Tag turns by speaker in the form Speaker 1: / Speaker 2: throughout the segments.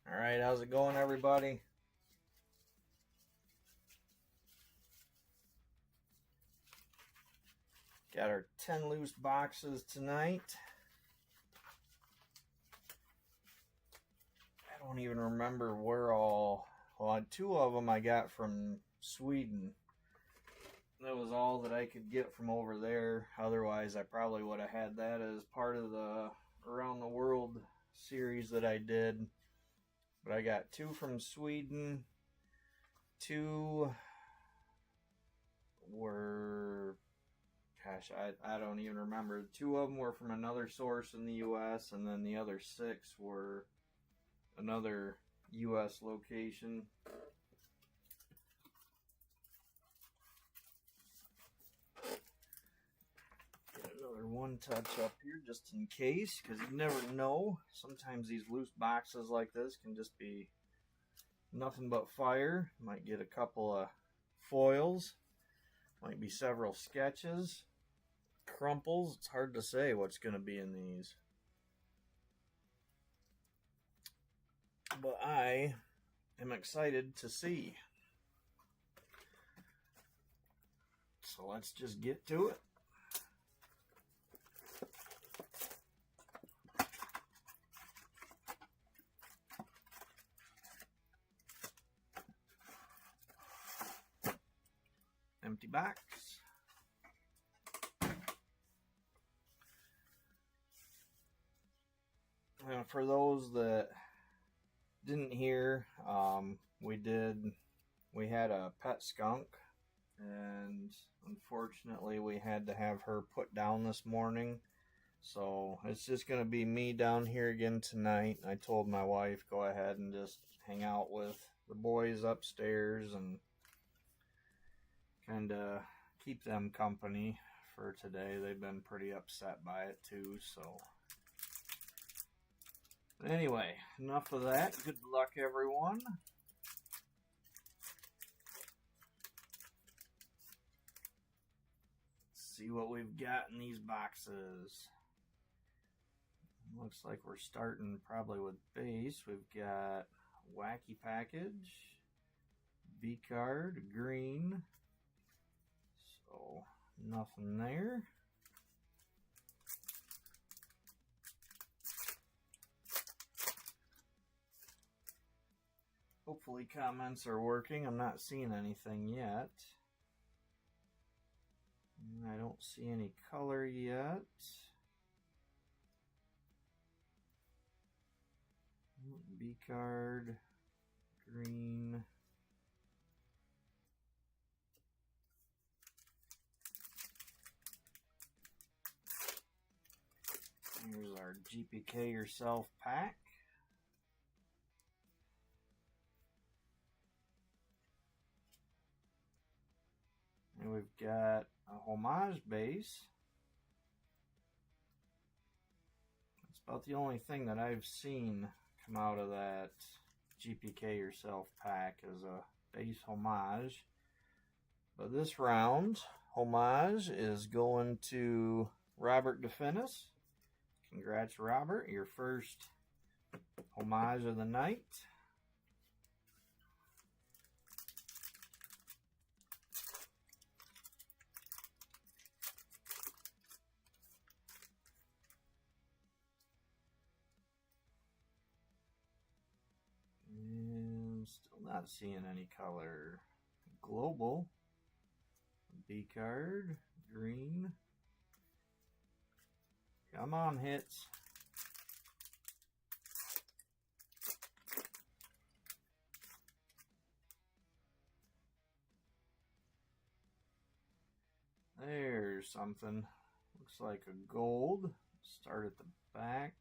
Speaker 1: Alright, how's it going, everybody? Got our 10 loose boxes tonight. I don't even remember where all... Well, 2 of them I got from Sweden. That was all that I could get from over there. Otherwise, I probably would have had that as part of the Around the World series that I did. But I got 2 from Sweden. 2 were... Gosh, I don't even remember. 2 of them were from another source in the U.S. and then the other 6 were another U.S. location. Get another one touch up here just in case, because you never know. Sometimes these loose boxes like this can just be nothing but fire. Might get a couple of foils. Might be several sketches. Crumples. It's hard to say what's going to be in these. But I am excited to see. So let's just get to it. Empty box. And for those that didn't hear, we had a pet skunk, and unfortunately we had to have her put down this morning. So it's just going to be me down here again tonight. I told my wife, go ahead and just hang out with the boys upstairs and kind of keep them company for today. They've been pretty upset by it too, so... Anyway, enough of that. Good luck, everyone. Let's see what we've got in these boxes. Looks like we're starting probably with base. We've got wacky package, B card, green. So nothing there. Hopefully comments are working. I'm not seeing anything yet. I don't see any color yet. B card, green. Here's our GPK Yourself pack. And we've got a homage base. That's about the only thing that I've seen come out of that GPK Yourself pack is a base homage. But this round, homage is going to Robert DeFinis. Congrats, Robert, your first homage of the night. And still not seeing any color. Global, B card, green. Come on, hits. There's something. Looks like a gold. Start at the back.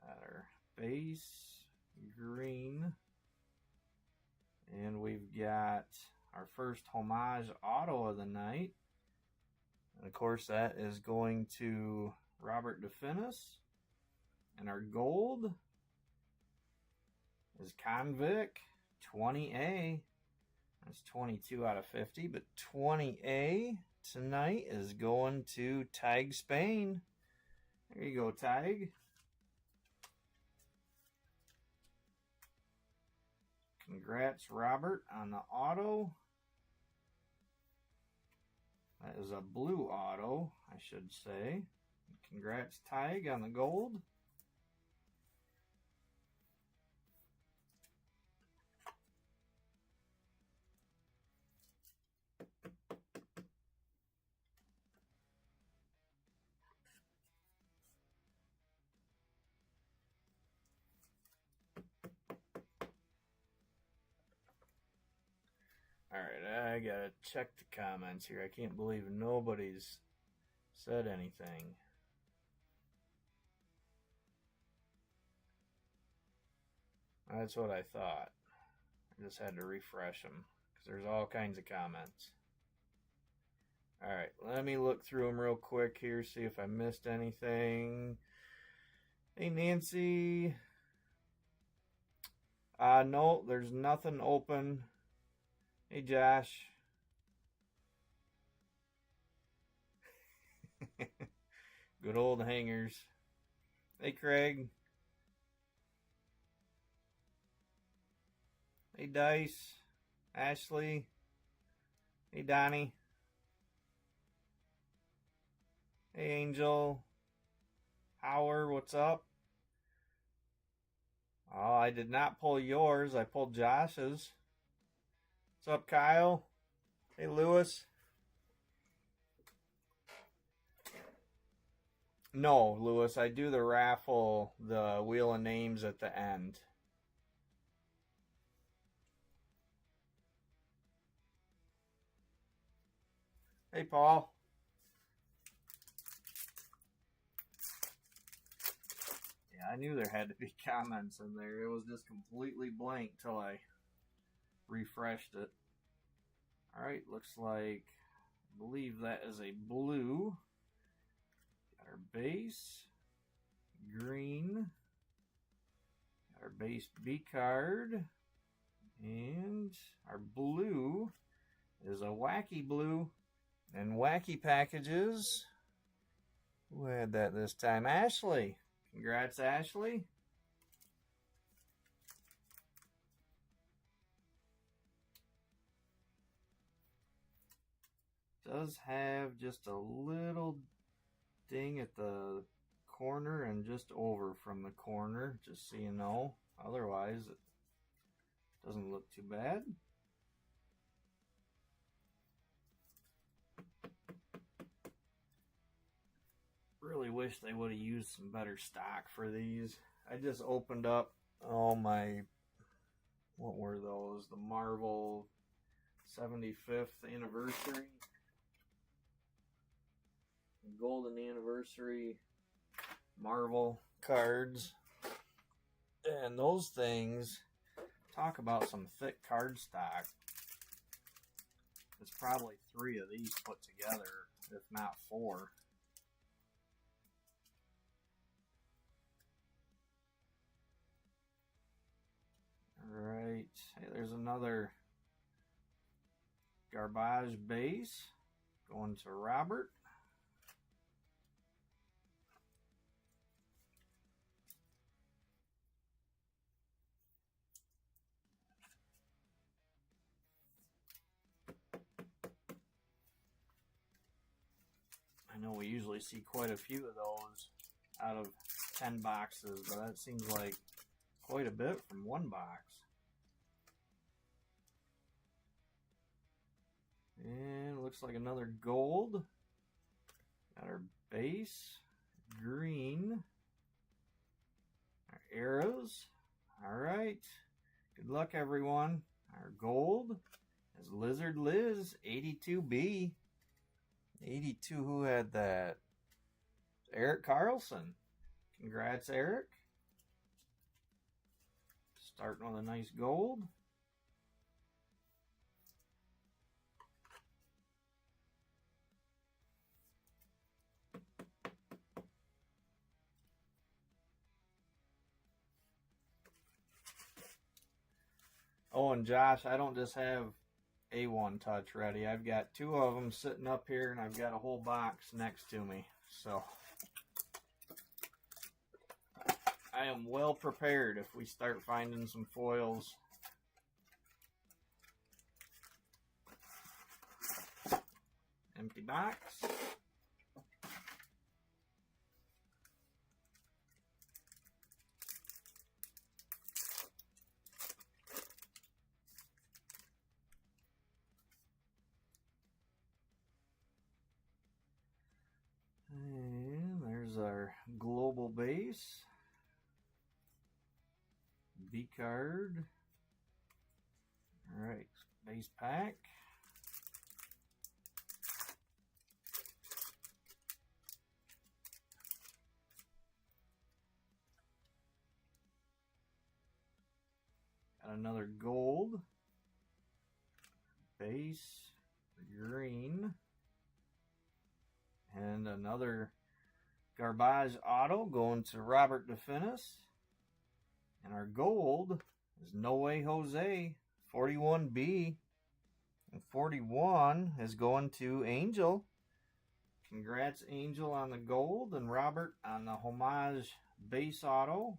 Speaker 1: Got our base, green. And we've got our first homage auto of the night. And of course, that is going to Robert DeFinis. And our gold is Convict 20A. That's 22 out of 50. But 20A tonight is going to Tig Spain. There you go, Tig. Congrats, Robert, on the auto. That is a blue auto, I should say. Congrats, Tig, on the gold. Alright, I gotta check the comments here. I can't believe nobody's said anything. That's what I thought. I just had to refresh them because there's all kinds of comments. Alright, let me look through them real quick here, see if I missed anything. Hey, Nancy. No, there's nothing open. Hey, Josh. Good old hangers. Hey, Craig. Hey, Dice. Ashley. Hey, Donnie. Hey, Angel. Howard, what's up? Oh, I did not pull yours. I pulled Josh's. What's up, Kyle? Hey, Lewis. No, Lewis, I do the raffle, the wheel of names at the end. Hey, Paul. Yeah, I knew there had to be comments in there. It was just completely blank till I refreshed it. Alright, looks like, I believe that is a blue. Got our base, green, got our base B card, and our blue is a wacky blue. And wacky packages, who had that this time? Ashley. Congrats, Ashley. Does have just a little ding at the corner and just over from the corner, just so you know. Otherwise, it doesn't look too bad. Really wish they would have used some better stock for these. I just opened up all my, what were those? The Marvel 75th anniversary, golden anniversary Marvel cards. And those things, talk about some thick card stock. It's probably 3 of these put together, if not 4. Alright, hey, there's another garbage base going to Robert. I know we usually see quite a few of those out of 10 boxes, but that seems like quite a bit from 1 box. And it looks like another gold. Got our base, green, our arrows. Alright, good luck everyone. Our gold is Lizard Liz, 82B. 82, who had that? Eric Carlson. Congrats, Eric. Starting with a nice gold. Oh, and Josh, I don't just have A1 Touch ready. I've got 2 of them sitting up here, and I've got a whole box next to me. So I am well prepared if we start finding some foils Empty box. And there's our global base. B card. Alright, base pack. Got another gold. Base. Green. And another garbage auto going to Robert DeFinis. And our gold is No Way Jose, 41B. And 41 is going to Angel. Congrats, Angel, on the gold, and Robert on the homage base auto.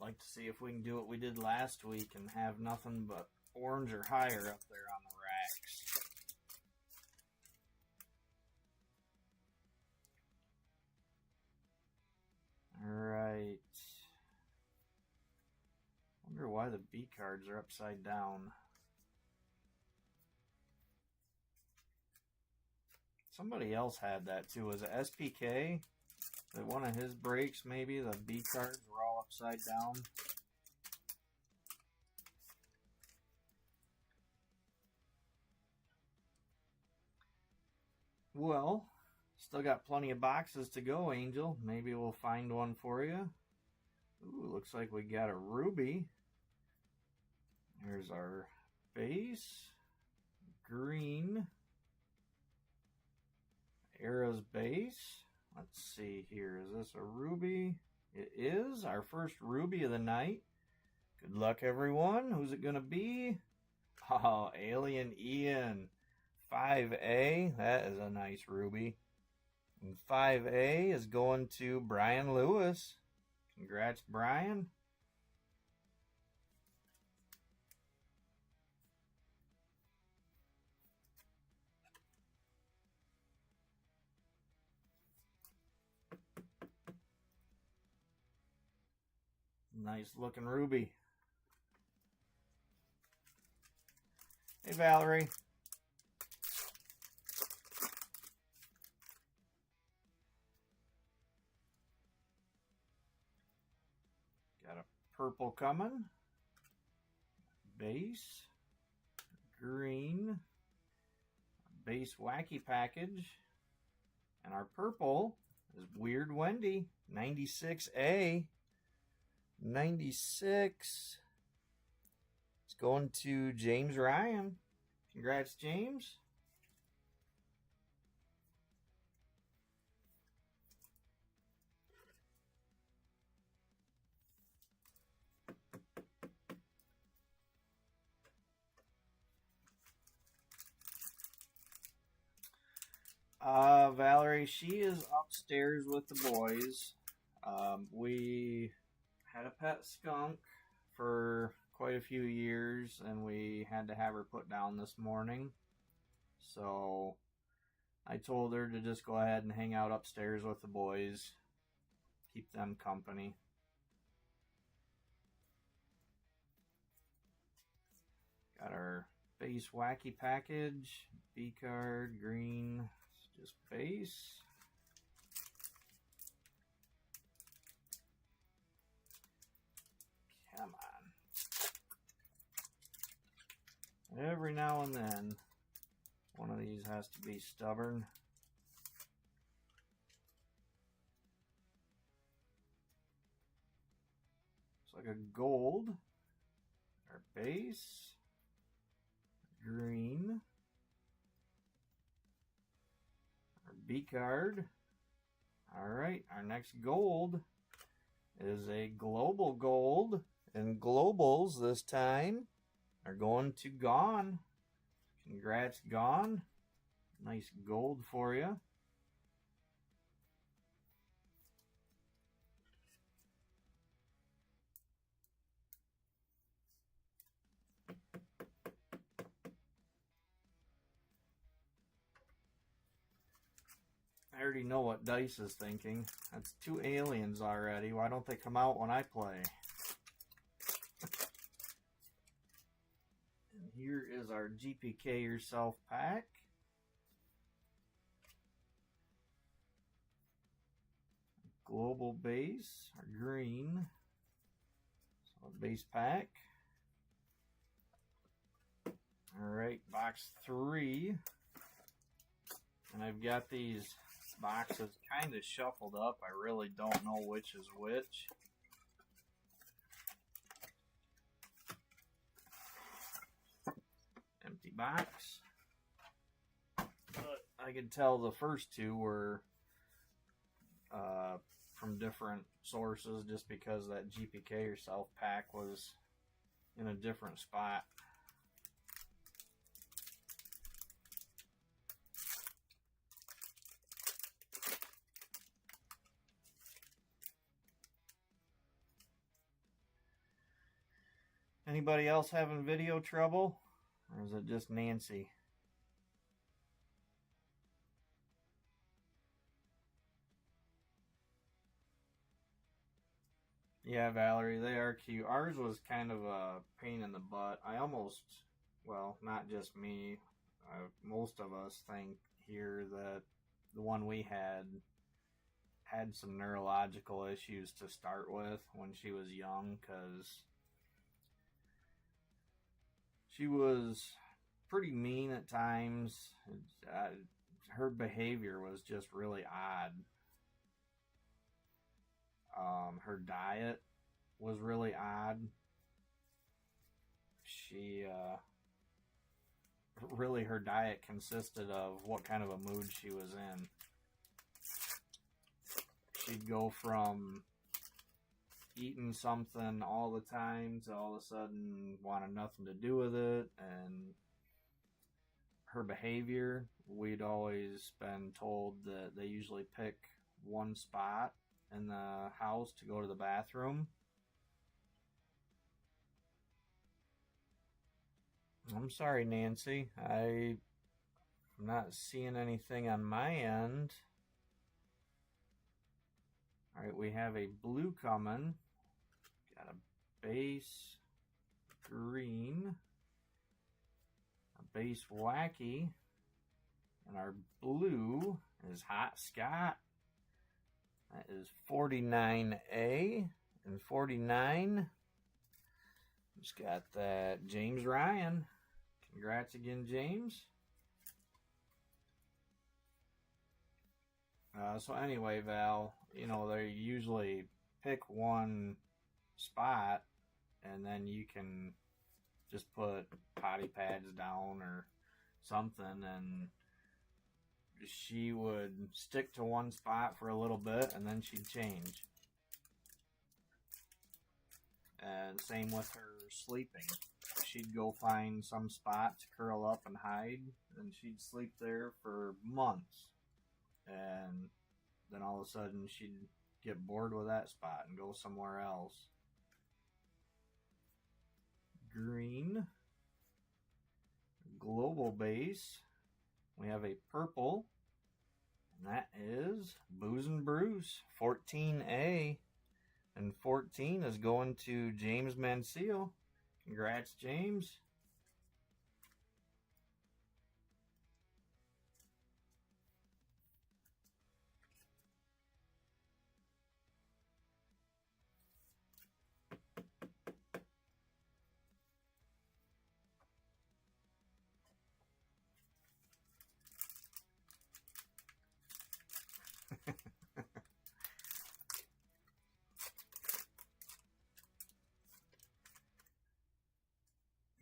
Speaker 1: Like to see if we can do what we did last week and have nothing but orange or higher up there on the racks. Alright. Wonder why the B cards are upside down. Somebody else had that too. Was it SPK? That one of his breaks, maybe the B cards were all upside down. Well, still got plenty of boxes to go, Angel. Maybe we'll find one for you. Ooh, looks like we got a ruby. Here's our base. Green. Era's base. Let's see here. Is this a ruby? It is our first ruby of the night. Good luck, everyone. Who's it going to be? Oh, Alien Ian. 5A. That is a nice ruby. And 5A is going to Brian Lewis. Congrats, Brian. Nice looking ruby. Hey, Valerie. Got a purple coming. Base. Green. Base wacky package. And our purple is Weird Wendy. 96A. 96. It's going to James Ryan. Congrats, James. Valerie, she is upstairs with the boys. We had a pet skunk for quite a few years, and we had to have her put down this morning. So I told her to just go ahead and hang out upstairs with the boys, keep them company. Got our base wacky package, B card, green, it's just base. Come on. Every now and then, one of these has to be stubborn. Looks like a gold. Our base. Green. B card. Alright, our next gold is a global gold. And globals this time are going to Gone. Congrats, Gone. Nice gold for you. I already know what Dice is thinking. That's 2 aliens already. Why don't they come out when I play? And here is our GPK Yourself pack. Global base, our green. So base pack. Alright, box 3. And I've got these boxes kind of shuffled up. I really don't know which is which. Empty box. But I could tell the first 2 were from different sources just because that GPK Yourself pack was in a different spot. Anybody else having video trouble? Or is it just Nancy? Yeah, Valerie, they are cute. Ours was kind of a pain in the butt. I almost, well, not just me, most of us think here that the one we had some neurological issues to start with when she was young, because she was pretty mean at times. Her behavior was just really odd. Her diet was really odd. Her diet consisted of what kind of a mood she was in. She'd go from eating something all the time to all of a sudden wanting nothing to do with it. And her behavior, we'd always been told that they usually pick one spot in the house to go to the bathroom. I'm sorry, Nancy. I'm not seeing anything on my end. Alright, we have a blue coming. Got a base green. A base wacky. And our blue is Hot Scott. That is 49A and 49. Just got that James Ryan. Congrats again, James. So anyway, Val, you know, they usually pick one spot and then you can just put potty pads down or something, and she would stick to one spot for a little bit and then she'd change. And same with her sleeping. She'd go find some spot to curl up and hide, and she'd sleep there for months. And then all of a sudden she'd get bored with that spot and go somewhere else. Green. Global base. We have a purple. And that is Booze and Bruce, 14A. And 14 is going to James Mansell. Congrats, James.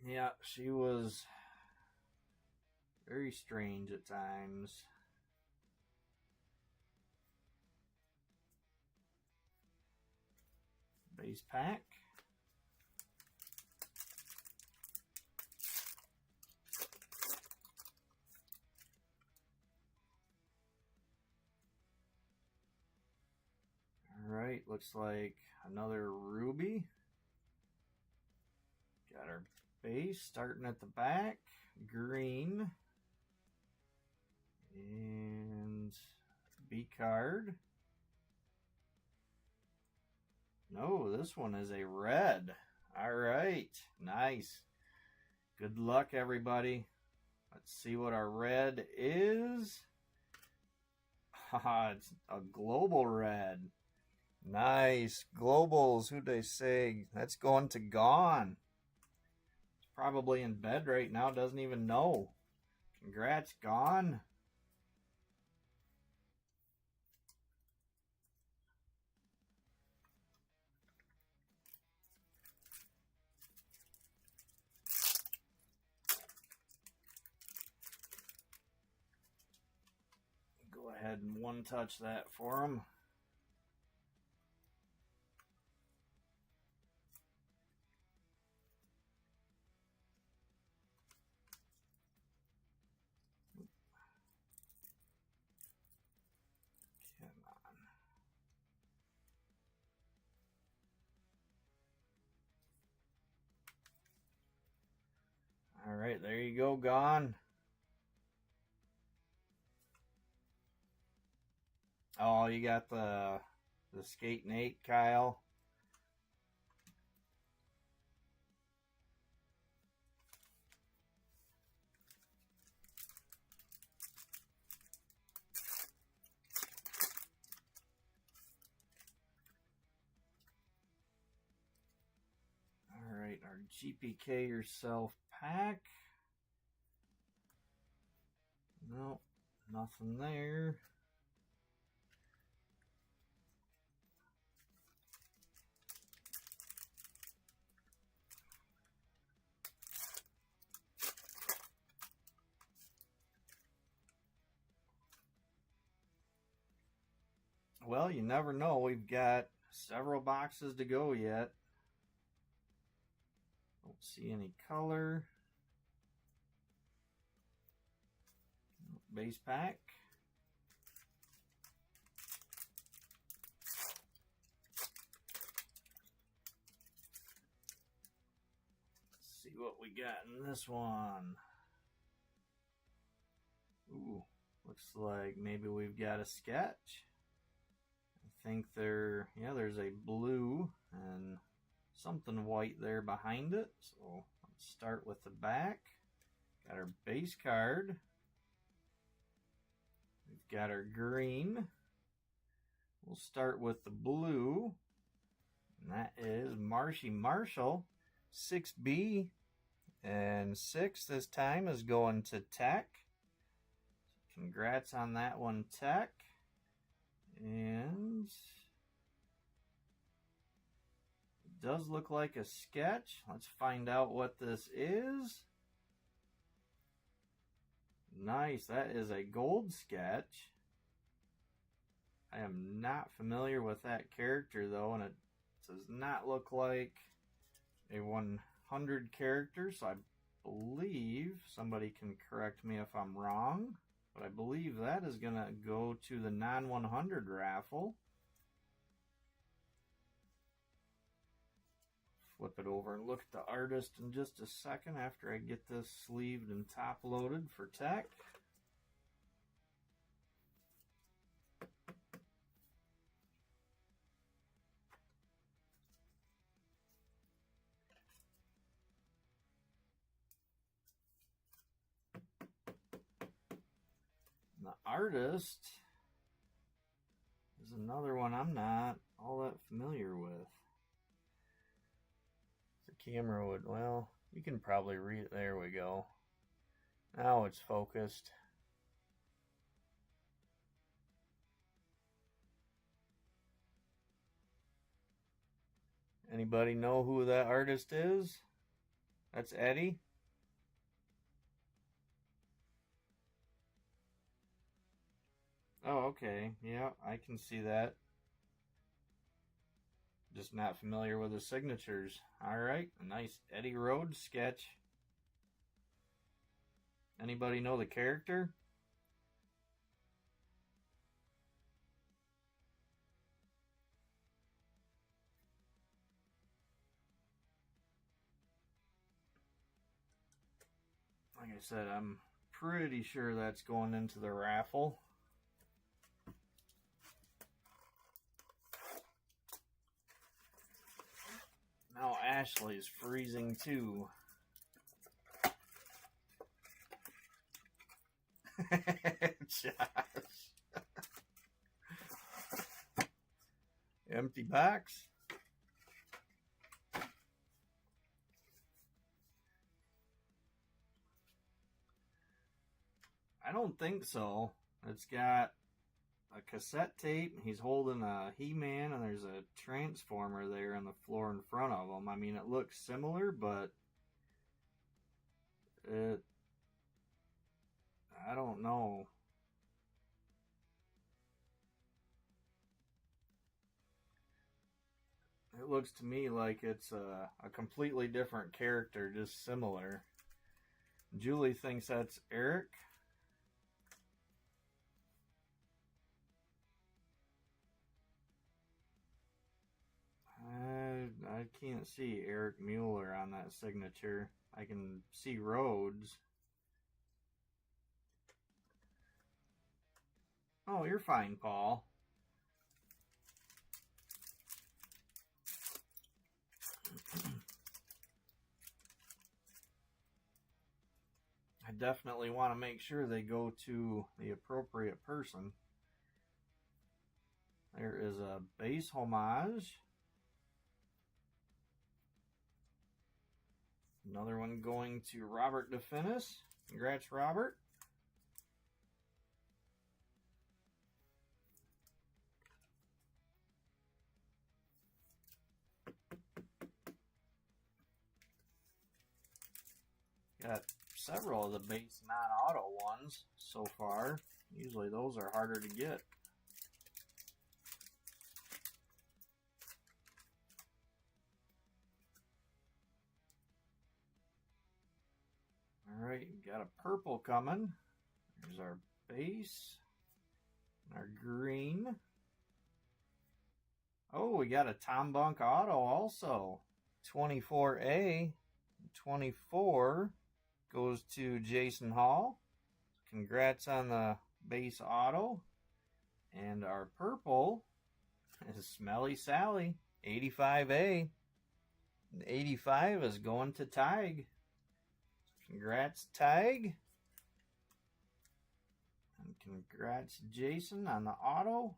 Speaker 1: Yeah, she was very strange at times. base pack. Alright, looks like another ruby. Got our base starting at the back, green, and B card. No, this one is a red. Alright, nice. Good luck, everybody. Let's see what our red is. Haha, it's a global red. Nice. Globals, who'd they say? That's going to Gone. It's probably in bed right now, doesn't even know. Congrats, Gone. Go ahead and one-touch that for him. All right, there you go, Gone. Oh, you got the Skate Nate, Kyle. All right, our GPK Yourself pack. Nope, nothing there. Well, you never know. We've got several boxes to go yet. Don't see any color. Base pack. Let's see what we got in this one. Ooh, looks like maybe we've got a sketch. I think there's a blue and something white there behind it. So let's start with the back. Got our base card. We've got our green. We'll start with the blue. And that is Marshy Marshall, 6B. And 6 this time is going to Tech. Congrats on that one, Tech. And it does look like a sketch. Let's find out what this is. Nice, that is a gold sketch. I am not familiar with that character though, and it does not look like a 100 character, so I believe, somebody can correct me if I'm wrong, but I believe that is going to go to the non-100 raffle. Flip it over and look at the artist in just a second after I get this sleeved and top loaded for Tech. The artist is another one I'm not all that familiar with. The camera would, well, you can probably read it. There we go. Now it's focused. Anybody know who that artist is? That's Eddie. Oh, okay. Yeah, I can see that. Just not familiar with the signatures. Alright, a nice Eddie Rhodes sketch. Anybody know the character? Like I said, I'm pretty sure that's going into the raffle. Now Ashley's freezing too. Josh. Empty box. I don't think so. It's got a cassette tape. He's holding a He-Man, and there's a transformer there on the floor in front of him. I mean, it looks similar, but I don't know. It looks to me like it's a completely different character, just similar. Julie thinks that's Eric. I can't see Eric Mueller on that signature. I can see Rhodes. Oh, you're fine, Paul. I definitely want to make sure they go to the appropriate person. There is a base homage. Another one going to Robert DeFinis. Congrats, Robert. Got several of the base non-auto ones so far. Usually those are harder to get. Alright, got a purple coming. There's our base. Our green. Oh, we got a Tom Bunk auto also. 24A. 24 goes to Jason Hall. Congrats on the base auto. And our purple is Smelly Sally. 85A. 85 is going to Tig. Congrats, Tig. And congrats, Jason, on the auto.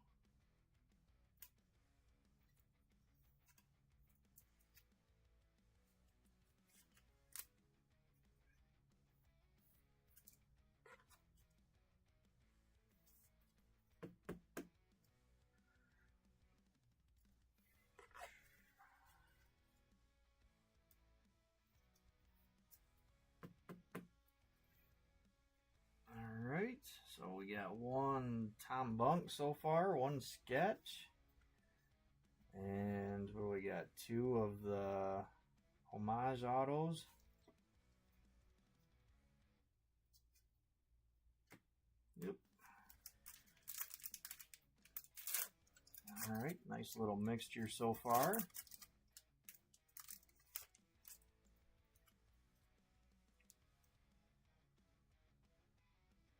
Speaker 1: Alright, so we got one Tom Bunk so far, one sketch. And what do we got? Two of the homage autos. Yep. Alright, nice little mixture so far.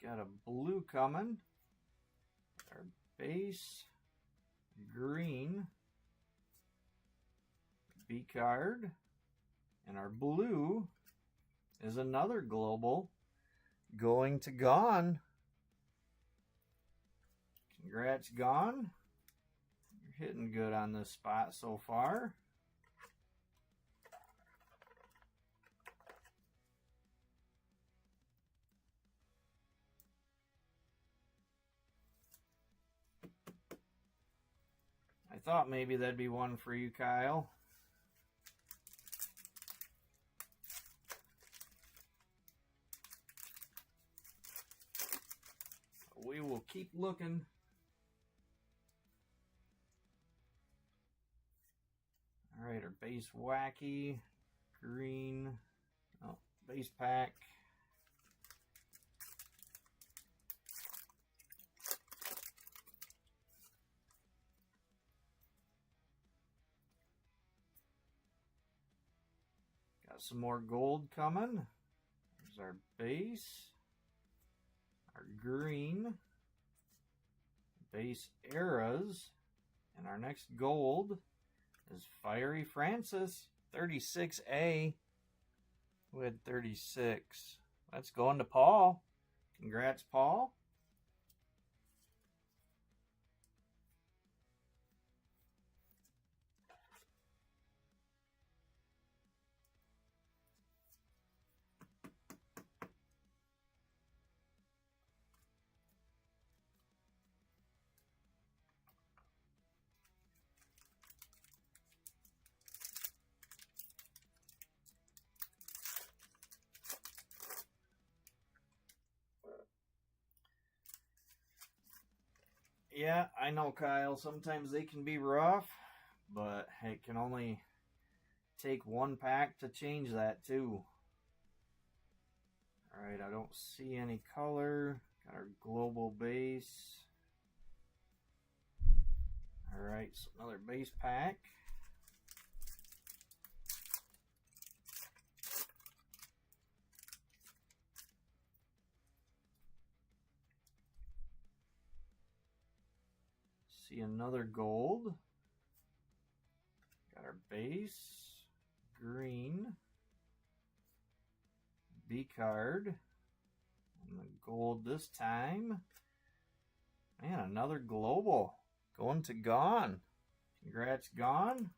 Speaker 1: Got a blue coming. Our base green B card. And our blue is another global going to Gone. Congrats, Gone. You're hitting good on this spot so far. I thought maybe that'd be one for you, Kyle. We will keep looking. Alright, our base wacky, green, oh, base pack. Got some more gold coming. There's our base, our green, base eras, and our next gold is Fiery Francis, 36A. Who had 36? That's going to Paul. Congrats, Paul. Yeah, I know, Kyle. Sometimes they can be rough, but it can only take one pack to change that, too. Alright, I don't see any color. Got our global base. Alright, so another base pack. See another gold. Got our base, green, B card, and the gold this time. Man, another global going to Gone. Congrats, Gone.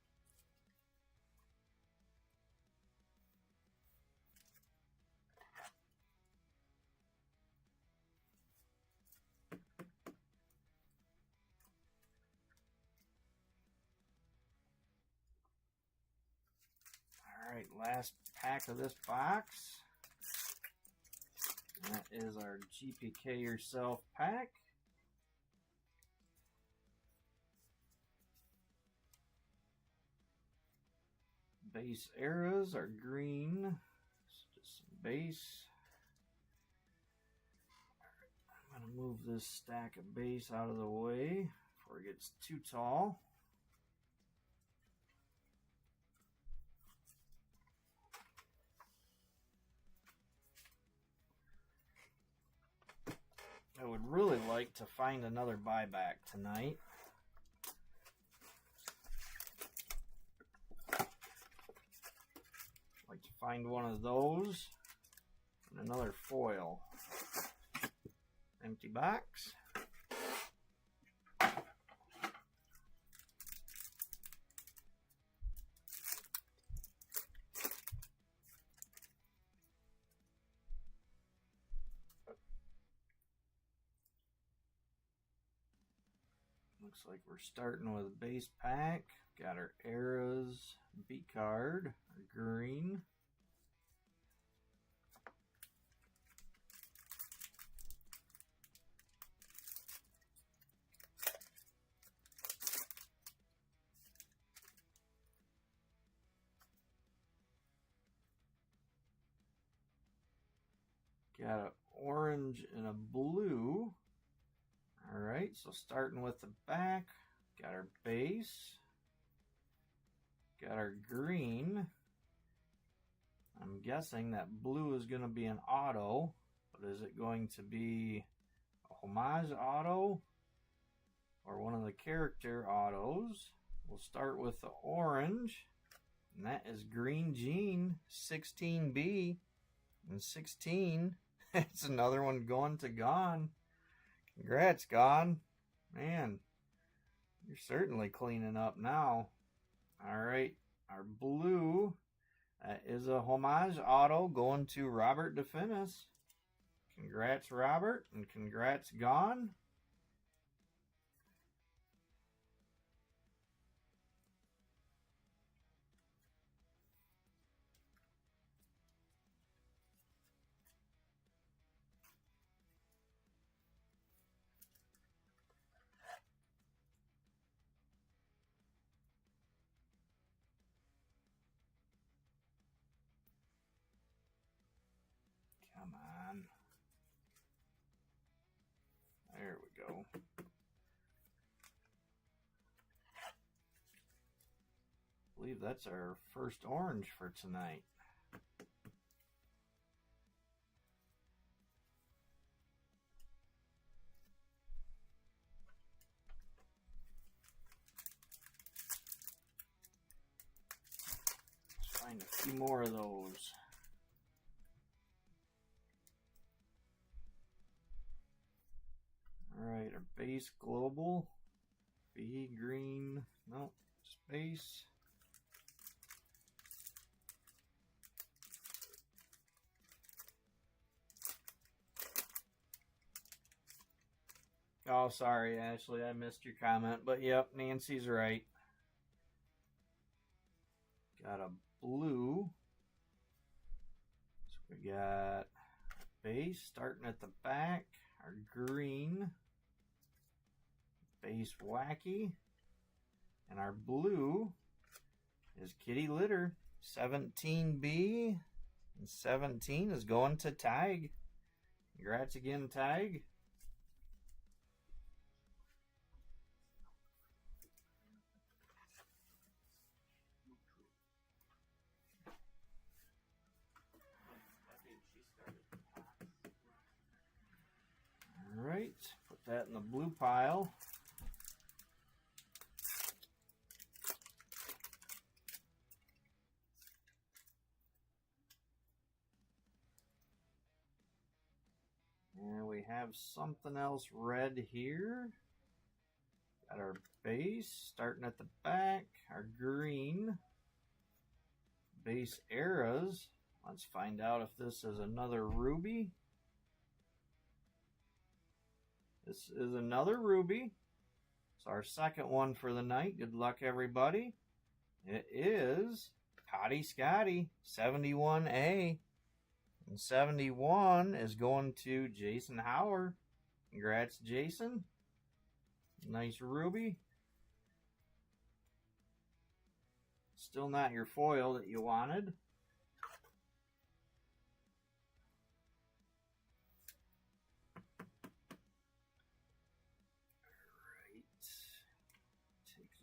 Speaker 1: Alright, last pack of this box. That is our GPK Yourself pack. Base eras are green. Just some base. I'm going to move this stack of base out of the way before it gets too tall. I would really like to find another buyback tonight. Like to find one of those and another foil. Empty box. Looks like we're starting with a base pack. Got our eras, B card, our green. Got an orange and a blue. Alright, so starting with the back, got our base, got our green. I'm guessing that blue is going to be an auto, but is it going to be a homage auto or one of the character autos? We'll start with the orange, and that is Green Gene 16B, and 16, it's another one going to Gone. Congrats, Gone. Man, you're certainly cleaning up now. Alright, our blue, that is a homage auto going to Robert DeFinis. Congrats, Robert, and congrats, Gone. believe that's our first orange for tonight. Let's find a few more of those. Alright, our base global. B green. Nope. Space. Oh, sorry, Ashley. I missed your comment. But yep, Nancy's right. Got a blue. So we got base starting at the back. Our green. Base wacky. And our blue is Kitty Litter. 17B. And 17 is going to Tig. Congrats again, Tig. Alright, put that in the blue pile. And we have something else red here. Got our base starting at the back. Our green. Base eras. Let's find out if this is another ruby. This is another ruby. It's our second one for the night. Good luck, everybody. It is Cotty Scotty, 71A. And 71 is going to Jason Hauer. Congrats, Jason. Nice ruby. Still not your foil that you wanted.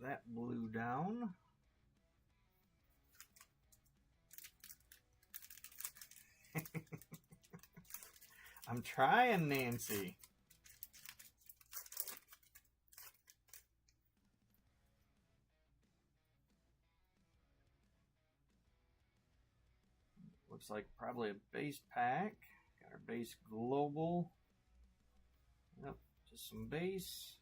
Speaker 1: That blue down. I'm trying, Nancy. Looks like probably a base pack. Got our base global. Yep, just some base.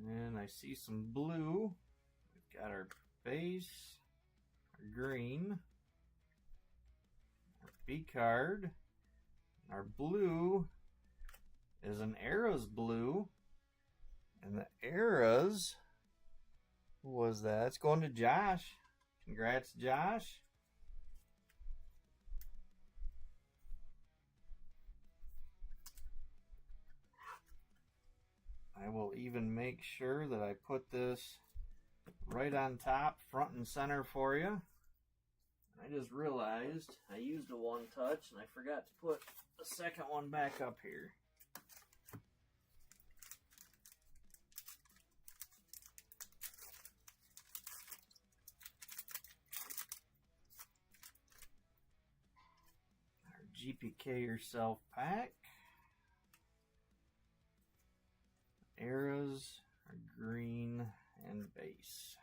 Speaker 1: And I see some blue. We've got our base, our green, our B card. Our blue is an Eras blue. And the Eras, who was that? It's going to Josh. Congrats, Josh. I will even make sure that I put this right on top, front and center for you. I just realized I used a one touch and I forgot to put the second one back up here. Our GPK Yourself pack. Eras are green and base.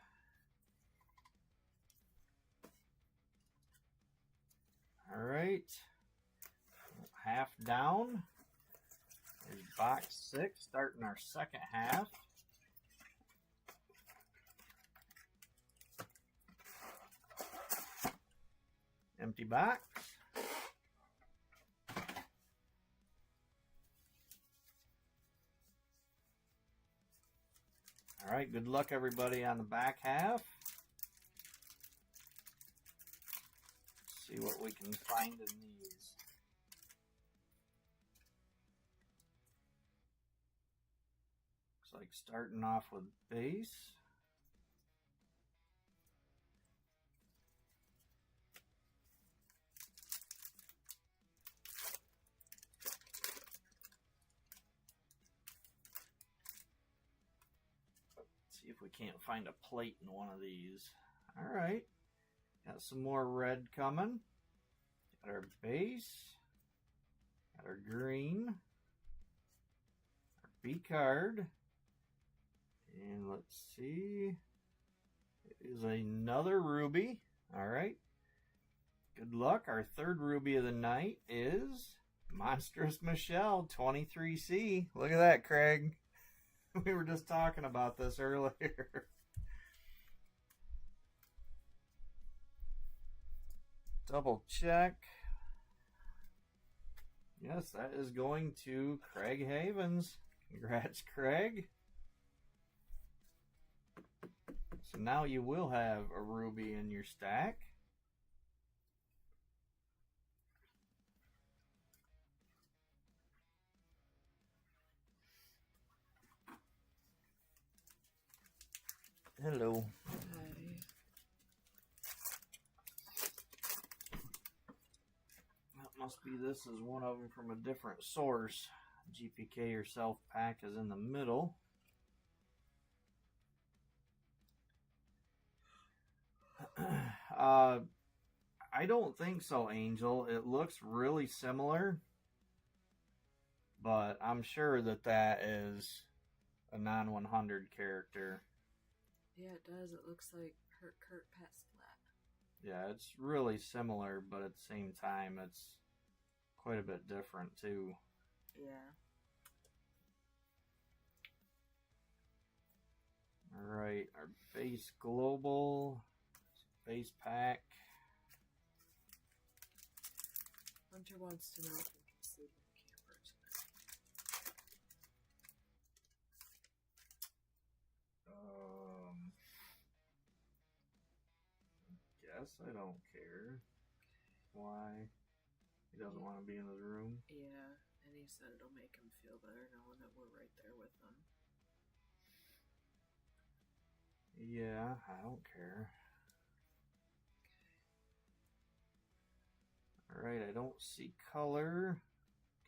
Speaker 1: All right, half down. There's box 6, starting our second half. Empty box. All right, good luck, everybody, on the back half. Let's see what we can find in these. Looks like starting off with base. See if we can't find a plate in one of these. All right. Got some more red coming. Got our base. Got our green. Our B card. And let's see. It is another ruby. All right. Good luck. Our third ruby of the night is Monstrous Michelle 23C. Look at that, Craig. We were just talking about this earlier. Double check. Yes, that is going to Craig Havens. Congrats, Craig. So now you will have a ruby in your stack. Hello.
Speaker 2: Hi.
Speaker 1: That must be this is one of them from a different source. GPK yourself pack is in the middle. I don't think so, Angel. It looks really similar, but I'm sure that that is a non-100 character.
Speaker 2: Yeah, it does. It looks like Kurt Pat Splat.
Speaker 1: Yeah, it's really similar, but at the same time, it's quite a bit different, too.
Speaker 2: Yeah.
Speaker 1: Alright, our base global, base pack.
Speaker 2: Hunter wants to know if we can sleep in the camper tonight.
Speaker 1: Guess I don't care. Why? He doesn't want to be in his room.
Speaker 2: Yeah, and he said it'll make him feel better knowing that we're right there with him.
Speaker 1: Yeah, I don't care. Alright, I don't see color.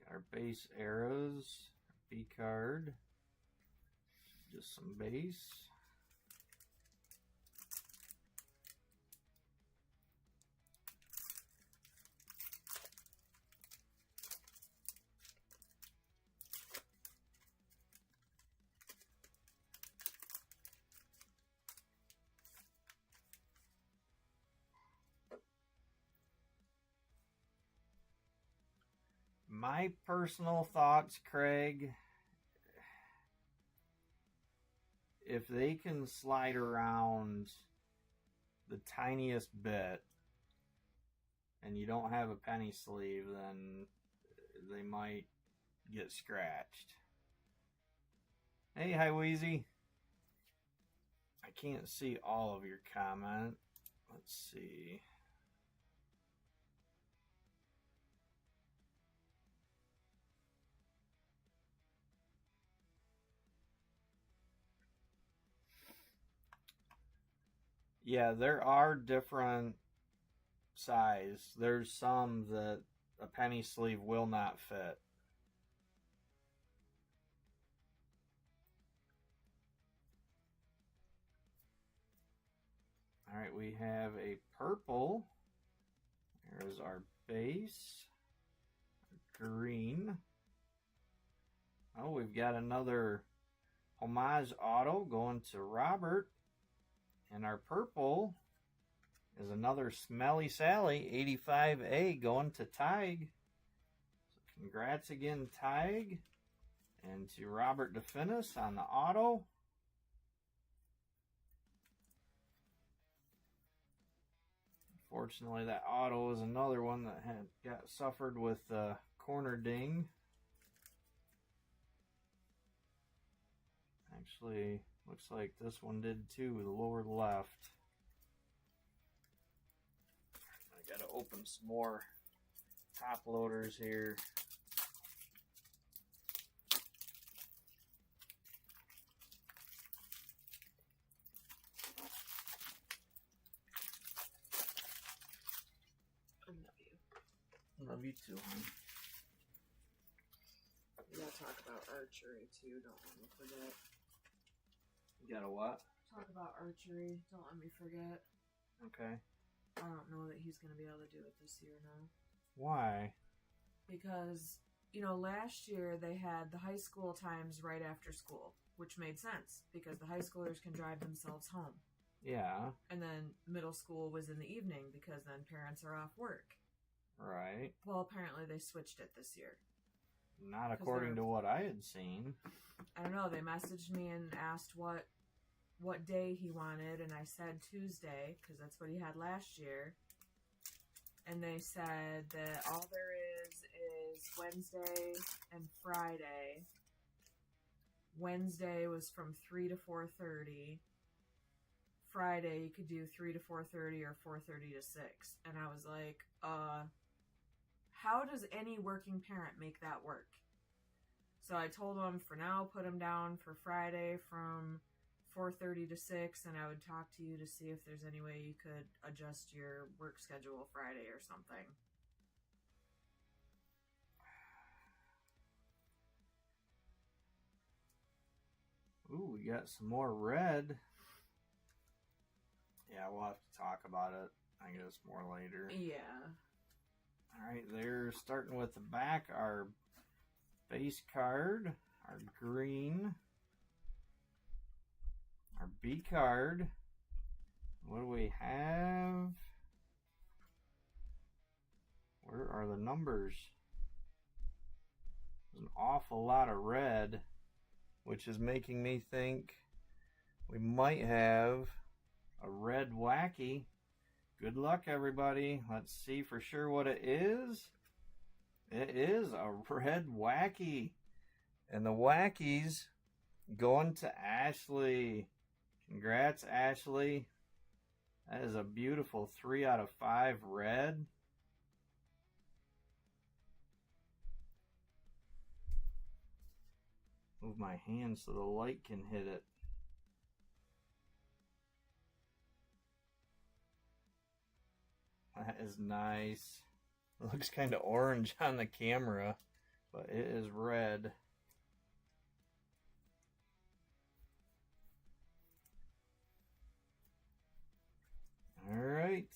Speaker 1: Got our base arrows, B card, just some base. My personal thoughts, Craig, if they can slide around the tiniest bit and you don't have a penny sleeve, then they might get scratched. Hey, hi, Wheezy. I can't see all of your comment. Let's see. Yeah, there are different size. There's some that a penny sleeve will not fit. All right, we have a purple. There's our base. Green. Oh, we've got another homage auto going to Robert. And our purple is another Smelly Sally 85A going to Tig. So congrats again, Tig. And to Robert DeFinis on the auto. Unfortunately, that auto is another one that had got suffered with corner ding. Actually, looks like this one did too, the lower left. I gotta open some more top loaders here.
Speaker 2: I love you.
Speaker 1: Love you too, honey.
Speaker 2: We gotta talk about archery too, don't want to forget.
Speaker 1: You got a what?
Speaker 2: Talk about archery. Don't let me forget.
Speaker 1: Okay.
Speaker 2: I don't know that he's going to be able to do it this year now.
Speaker 1: Why?
Speaker 2: Because, you know, last year they had the high school times right after school, which made sense because the high schoolers can drive themselves home.
Speaker 1: Yeah.
Speaker 2: And then middle school was in the evening because then parents are off work.
Speaker 1: Right.
Speaker 2: Well, apparently they switched it this year.
Speaker 1: Not according to what I had seen.
Speaker 2: I don't know. They messaged me and asked what day he wanted, and I said Tuesday because that's what he had last year. And they said that all there is Wednesday and Friday. Wednesday was from 3 to 4:30. Friday you could do 3 to 4:30 or 4:30 to 6. And I was like, how does any working parent make that work? So I told him for now, put him down for Friday from 4:30 to 6, and I would talk to you to see if there's any way you could adjust your work schedule Friday or something.
Speaker 1: Ooh, we got some more red. Yeah, we'll have to talk about it, I guess, more later.
Speaker 2: Yeah.
Speaker 1: Alright, they're starting with the back, our base card, our green, our B card. What do we have? Where are the numbers? There's an awful lot of red, which is making me think we might have a red wacky. Good luck, everybody. Let's see for sure what it is. It is a red wacky. And the wackies going to Ashley. Congrats, Ashley. That is a beautiful 3 out of 5 red. Move my hand so the light can hit it. That is nice. It looks kind of orange on the camera, but it is red. All right.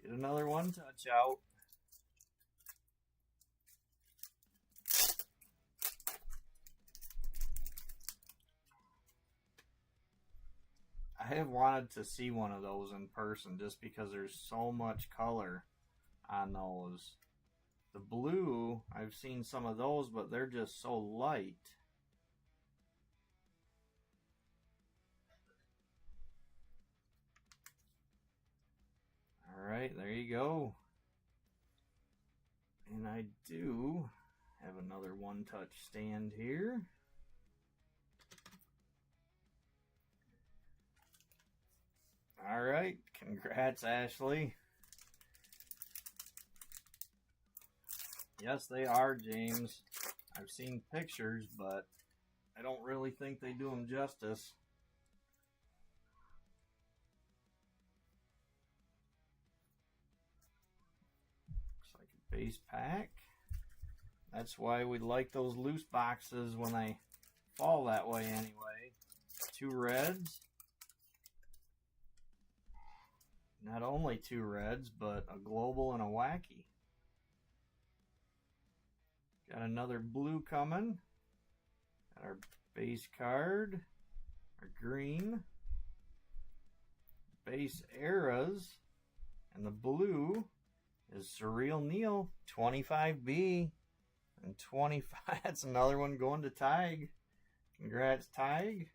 Speaker 1: Get another one touch out. I have wanted to see one of those in person just because there's so much color on those. The blue, I've seen some of those, but they're just so light. All right, there you go. And I do have another one-touch stand here. All right, congrats, Ashley. Yes, they are, James. I've seen pictures, but I don't really think they do them justice. Looks like a base pack. That's why we like those loose boxes when they fall that way anyway. 2 reds. Not only 2 reds, but a global and a wacky. Got another blue coming. Got our base card. Our green. Base eras. And the blue is Surreal Neil 25B. And 25. That's another one going to Tig. Congrats, Tig.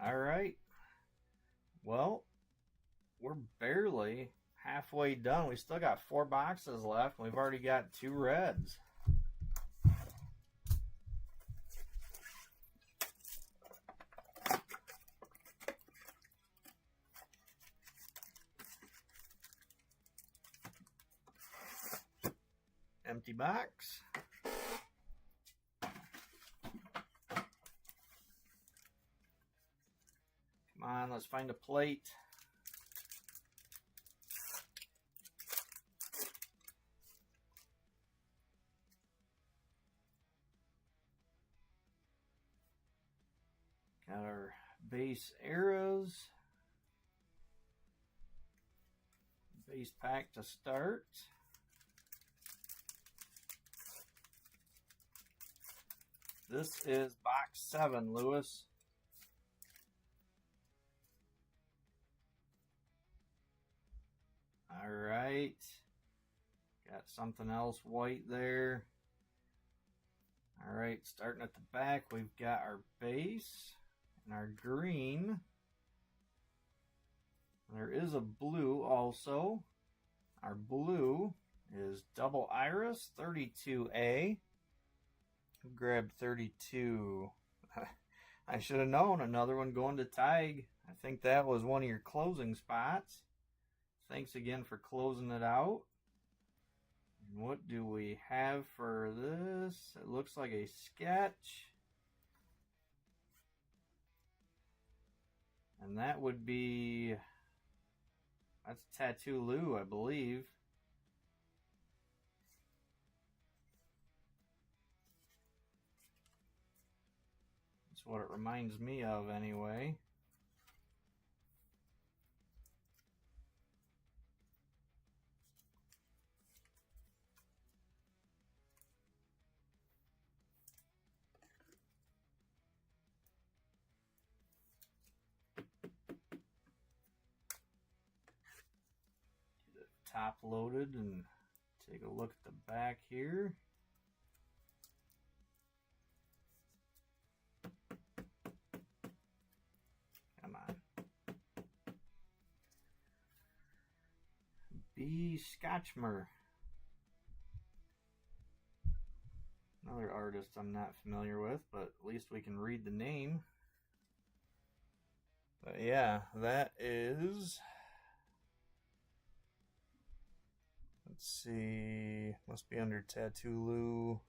Speaker 1: All right. Well, we're barely halfway done. We still got 4 boxes left. We've already got 2 reds. Empty box. Come on, let's find a plate. Got our base arrows. Base pack to start. This is box 7, Lewis. All right. Got something else white there. All right, starting at the back, we've got our base and our green. There is a blue also. Our blue is double iris 32A. Grab 32. I should have known. Another one going to Tig. I think that was one of your closing spots. Thanks again for closing it out. And what do we have for this? It looks like a sketch. And that would be... that's Tattoo Lou, I believe. That's what it reminds me of anyway. Get it top loaded and take a look at the back here. Come on. B. Scotchmer. Another artist I'm not familiar with, but at least we can read the name. But yeah, that is... let's see, must be under Tattoo Lou.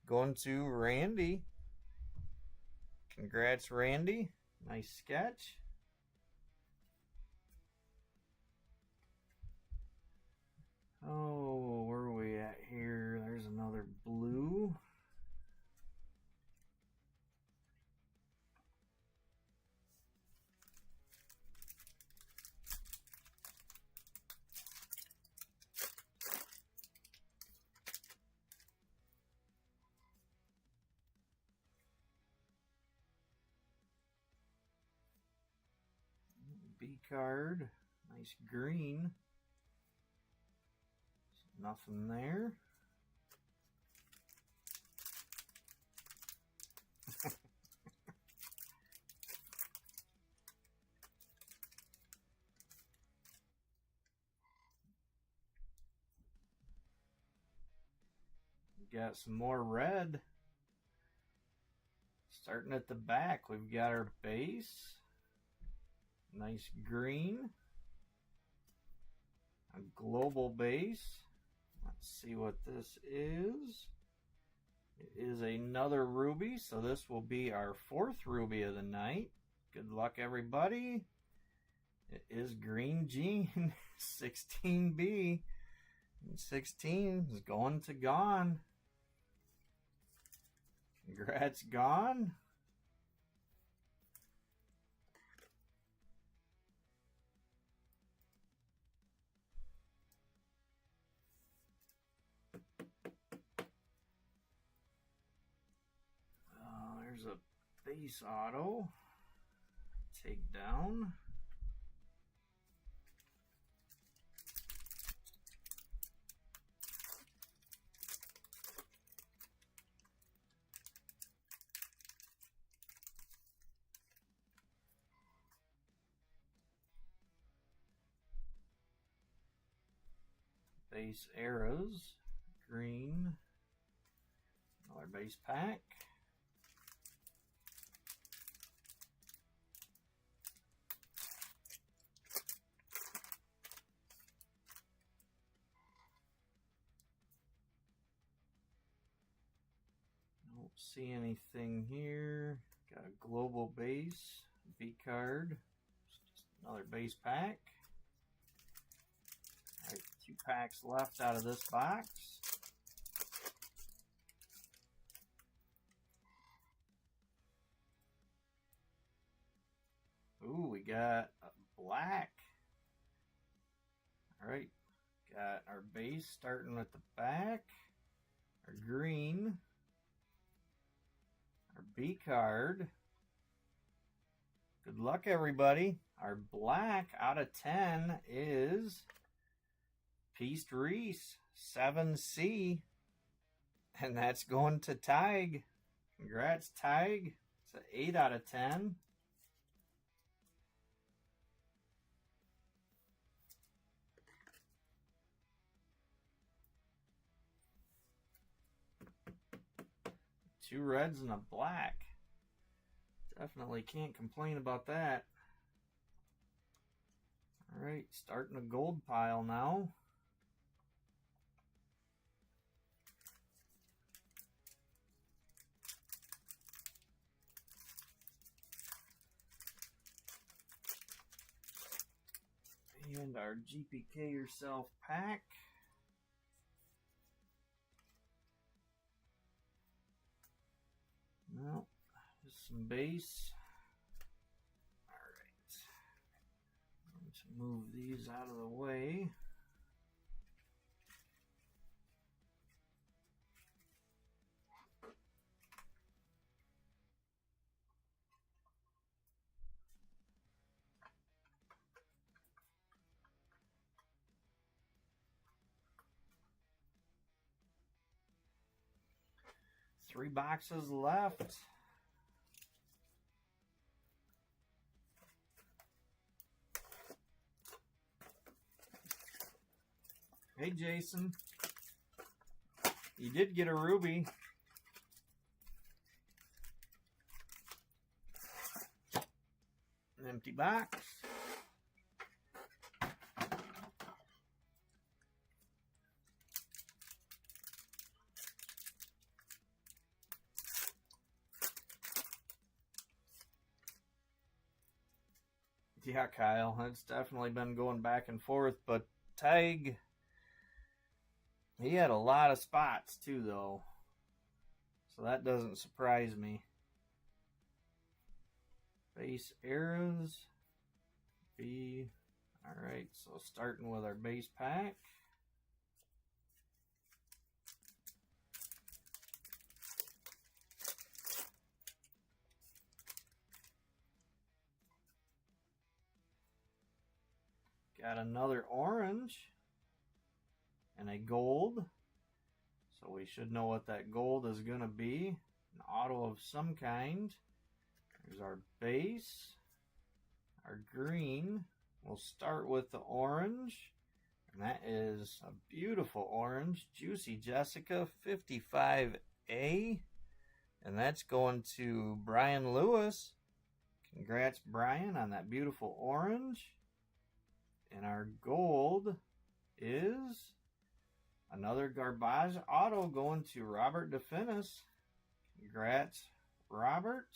Speaker 1: Going to Randy. Congrats, Randy. Nice sketch. Oh, where are we at here? There's another blue. B card. Nice green. Nothing there. We got some more red. Starting at the back, we've got our base. Nice green. A global base. Let's see what this is. It is another ruby, so this will be our 4th ruby of the night. Good luck, everybody. It is Green Jean, 16B. And 16 is going to Gone. Congrats, Gone. There's a base auto. Take down. Base arrows. Green. Another base pack. Don't see anything here. Got a global base, B card. Just another base pack. All right, 2 packs left out of this box. we got a black. All right, got our base starting with the back, our green, our B card. Good luck, everybody. Our black out of 10 is Peast Reese, 7C. And that's going to Tig. Congrats, Tig. It's an 8 out of 10. Two reds and a black. Definitely can't complain about that. All right, starting a gold pile now. And our GPK Yourself pack. No, just some base. Alright. Let's move these out of the way. Three boxes left. Hey, Jason. You did get a ruby. An empty box. Yeah, Kyle, it's definitely been going back and forth, but Tig, he had a lot of spots too, though. So that doesn't surprise me. Base eras. B. Alright, so starting with our base pack. Got another orange and a gold. So we should know what that gold is going to be. An auto of some kind. There's our base. Our green. We'll start with the orange. And that is a beautiful orange. Juicy Jessica 55A. And that's going to Brian Lewis. Congrats, Brian, on that beautiful orange. And our gold is another Garbage auto going to Robert DeFinis. Congrats, Robert.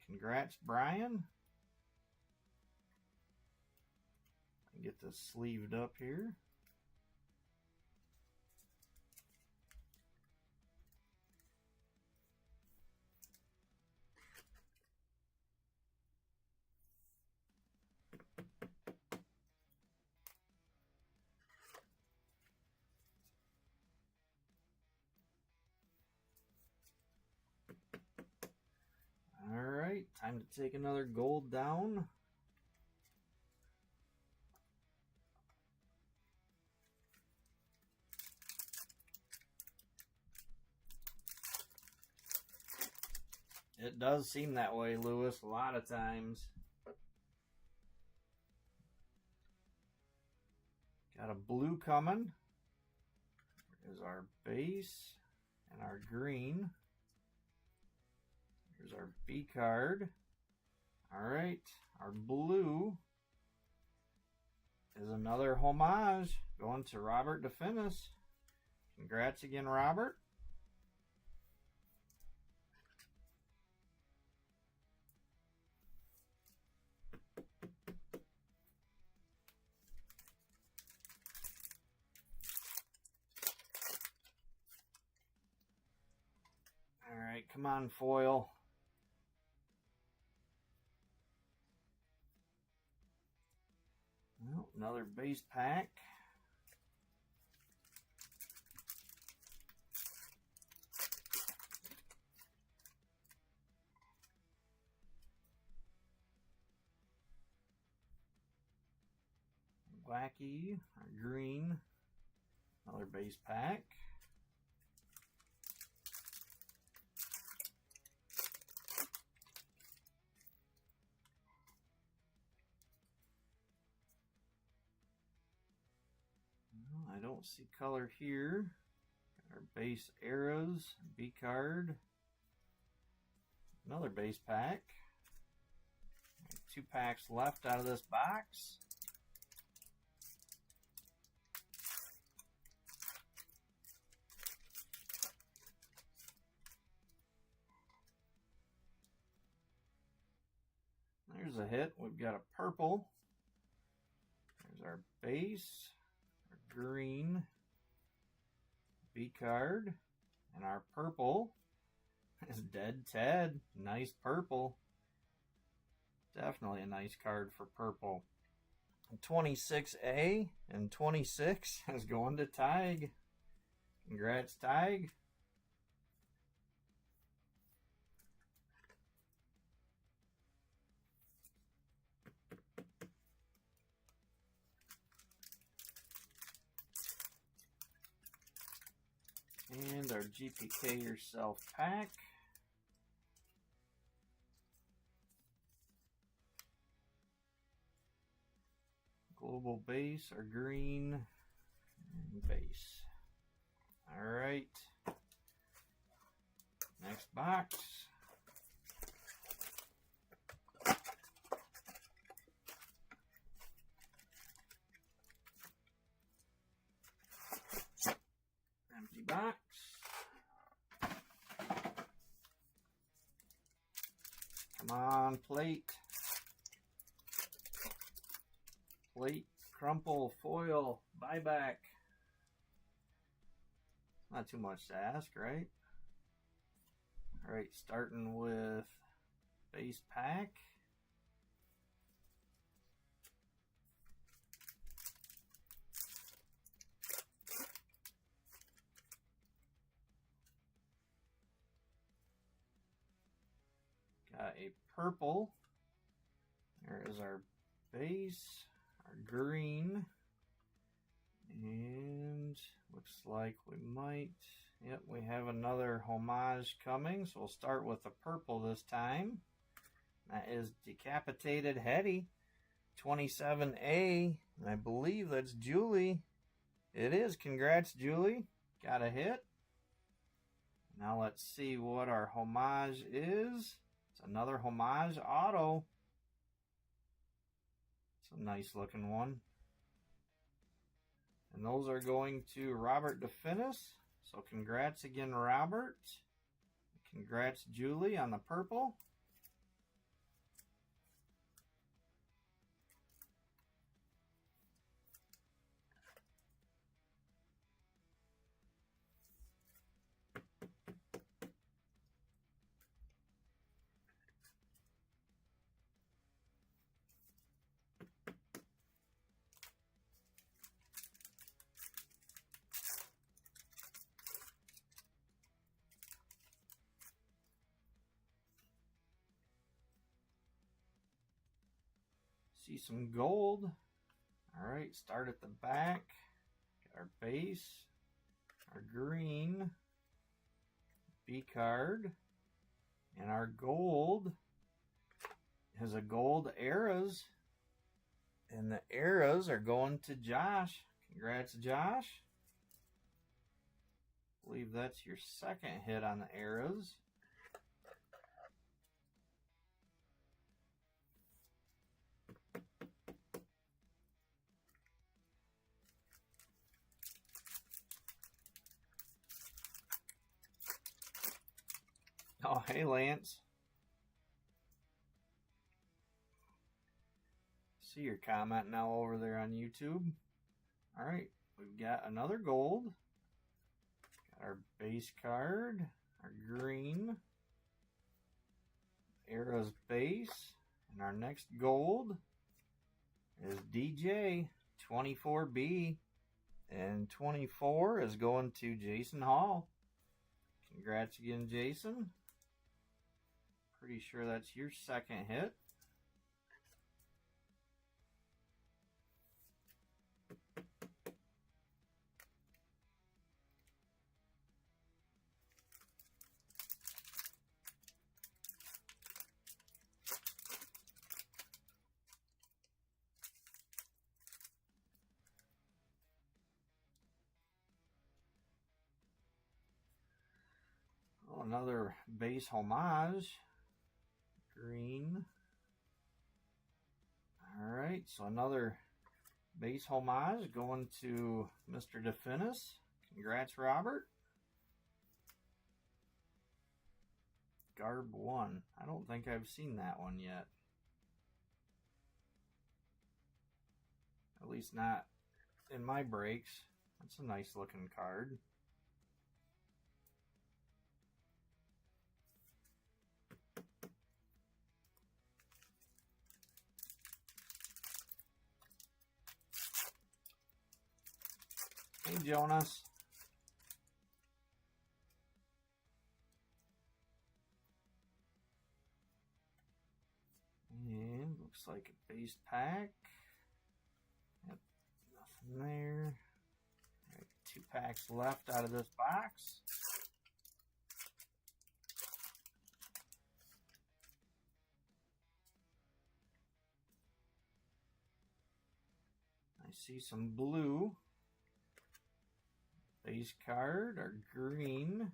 Speaker 1: Congrats, Brian. Get this sleeved up here. All right, time to take another gold down. It does seem that way, Lewis, a lot of times. Got a blue coming. Here's our base and our green. Here's our B card. All right, our blue is another homage going to Robert DeFinis. Congrats again, Robert. All right, come on, foil. Oh, another base pack. Wacky, or green, another base pack. I don't see color here. Got our base arrows, B card, another base pack. 2 packs left out of this box. There's a hit. We've got a purple. There's our base, our green, B card, and our purple is Dead Ted. Nice purple. Definitely a nice card for purple. 26A and 26 is going to Tig. Congrats, Tig. And our GPK Yourself pack. Global base, our green and base. All right. Next box. Empty box. Come on, plate. Plate, crumple, foil, buyback. Not too much to ask, right? All right, starting with base pack. Got a purple. There is our base, our green, and looks like we might, yep, we have another homage coming, so we'll start with the purple this time. That is Decapitated Hetty, 27A, and I believe that's Julie. It is. Congrats, Julie. Got a hit. Now let's see what our homage is. It's another homage auto. It's a nice looking one. And those are going to Robert DeFinis. So congrats again, Robert. Congrats, Julie, on the purple. See some gold. All right, start at the back. Got our base, our green, B card, and our gold is a gold arrows. And the arrows are going to Josh. Congrats, Josh. I believe that's your second hit on the arrows. Oh, hey, Lance. See your comment now over there on YouTube. All right, we've got another gold. Got our base card, our green, arrows base, and our next gold is DJ 24B. And 24 is going to Jason Hall. Congrats again, Jason. Pretty sure that's your second hit. Oh, another base homage. Green. Alright, so another base homage going to Mr. DeFinis. Congrats, Robert. Garb 1. I don't think I've seen that one yet. At least not in my breaks. That's a nice looking card. Hey, Jonas. And looks like a base pack. Yep, nothing there. All right, 2 packs left out of this box. I see some blue. Base card, our green.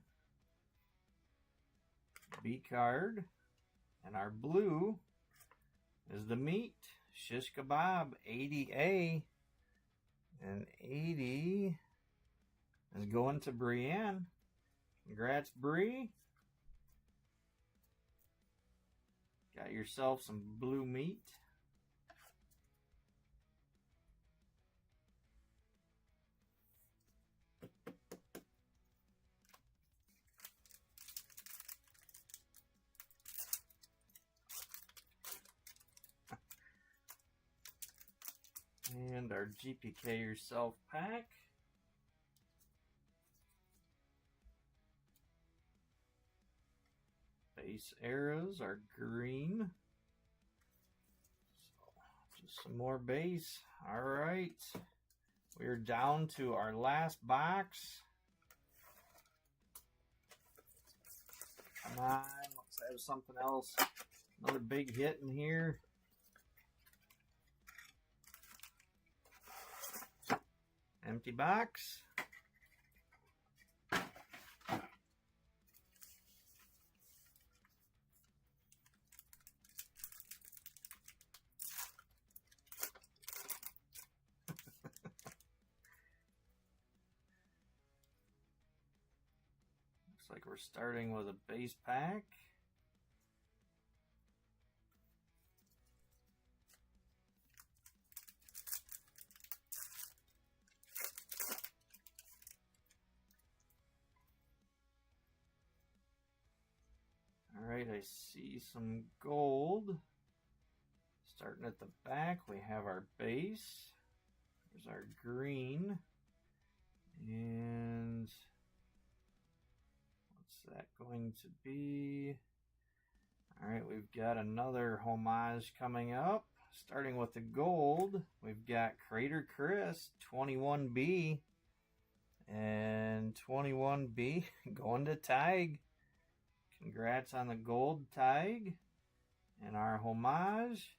Speaker 1: B card. And our blue is the meat. Shish Kebab 80A. And 80 is going to Brienne. Congrats, Bree. Got yourself some blue meat. And our GPK Yourself pack. Base arrows are green. So just some more base. Alright. We're down to our last box. Come on, let's have something else. Another big hit in here. Empty box. Looks like we're starting with a base pack. Alright, I see some gold. Starting at the back, we have our base. There's our green. And what's that going to be? Alright, we've got another homage coming up. Starting with the gold, we've got Crater Chris, 21B. And 21B going to Tig. Congrats on the gold, Tig. And our homage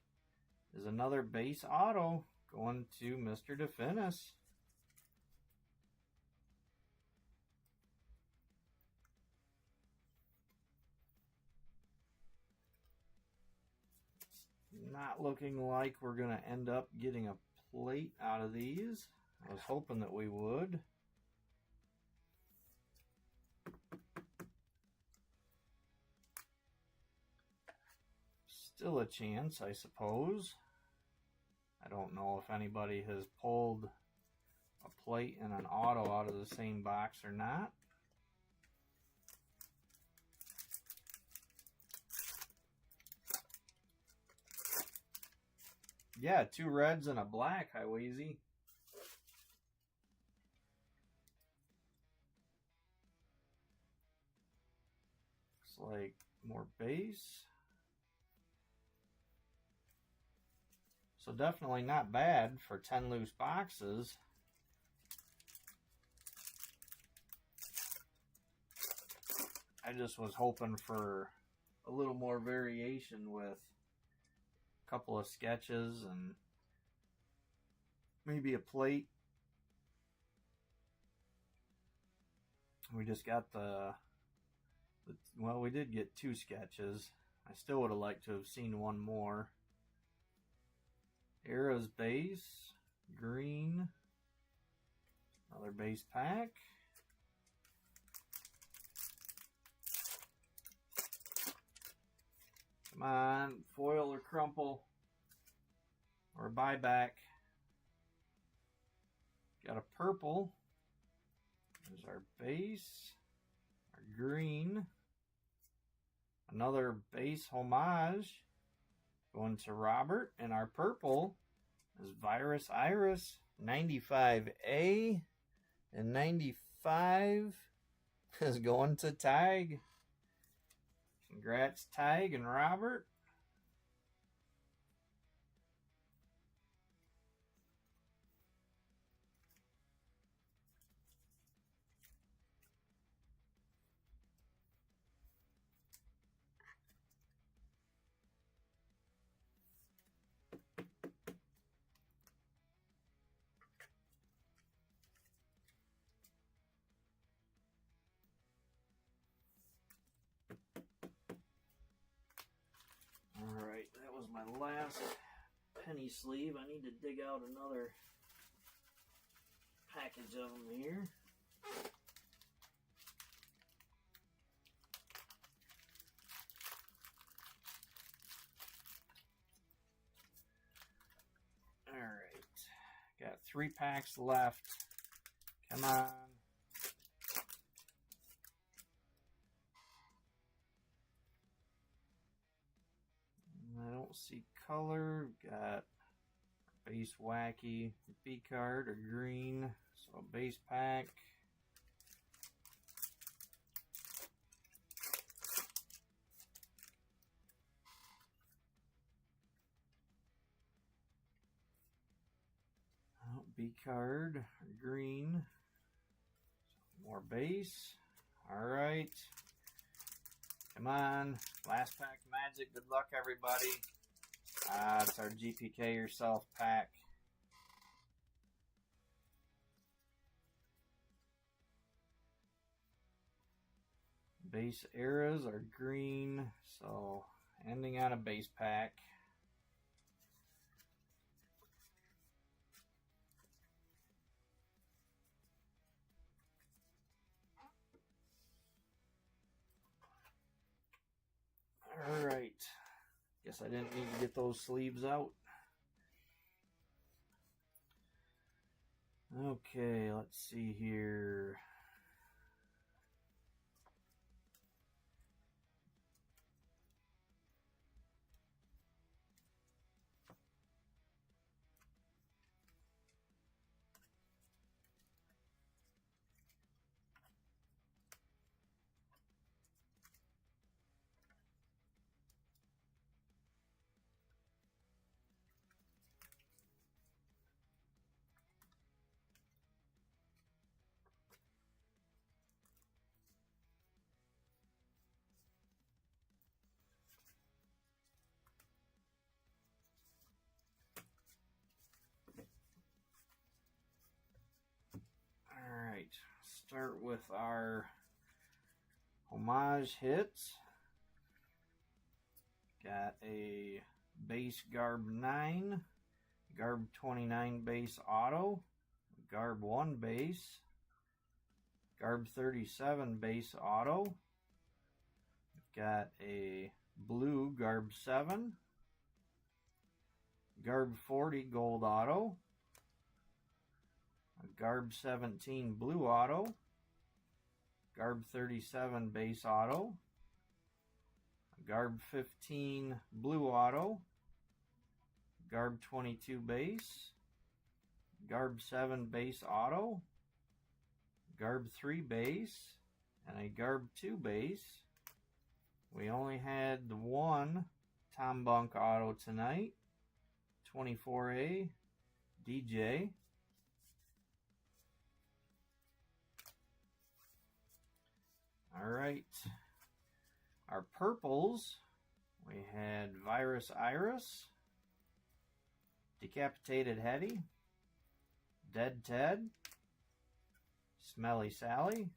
Speaker 1: is another base auto going to Mr. DeFinis. It's not looking like we're going to end up getting a plate out of these. I was hoping that we would. Still a chance, I suppose. I don't know if anybody has pulled a plate and an auto out of the same box or not. Yeah, 2 reds and a black, Highwazy. Looks like more base. So definitely not bad for 10 loose boxes. I just was hoping for a little more variation with a couple of sketches and maybe a plate. We just got well, we did get 2 sketches. I still would have liked to have seen one more. Era's base, green, another base pack. Come on, foil or crumple or buyback. Got a purple. There's our base, our green, another base homage going to Robert, and our purple is Virus Iris 95A, and 95 is going to Tig. Congrats, Tig and Robert. Alright, that was my last penny sleeve. I need to dig out another package of them here. Alright, got 3 packs left. Come on. I don't see color. Got base wacky B card or green. So base pack. Oh, B card or green. More base. Alright. Come on. Last pack magic. Good luck, everybody. It's our GPK Yourself pack. Base eras are green, so ending on a base pack. Alright. Guess I didn't need to get those sleeves out. Okay, let's see here. Alright, start with our homage hits. Got a base Garb 9, Garb 29 base auto, Garb 1 base, Garb 37 base auto. Got a blue Garb 7, Garb 40 gold auto, a Garb 17 blue auto, Garb 37 base auto, a Garb 15 blue auto, Garb 22 base, Garb 7 base auto, Garb 3 base, and a Garb 2 base. We only had the one Tom Bunk auto tonight, 24A DJ. All right. Our purples, we had Virus Iris, Decapitated Hetty, Dead Ted, Smelly Sally,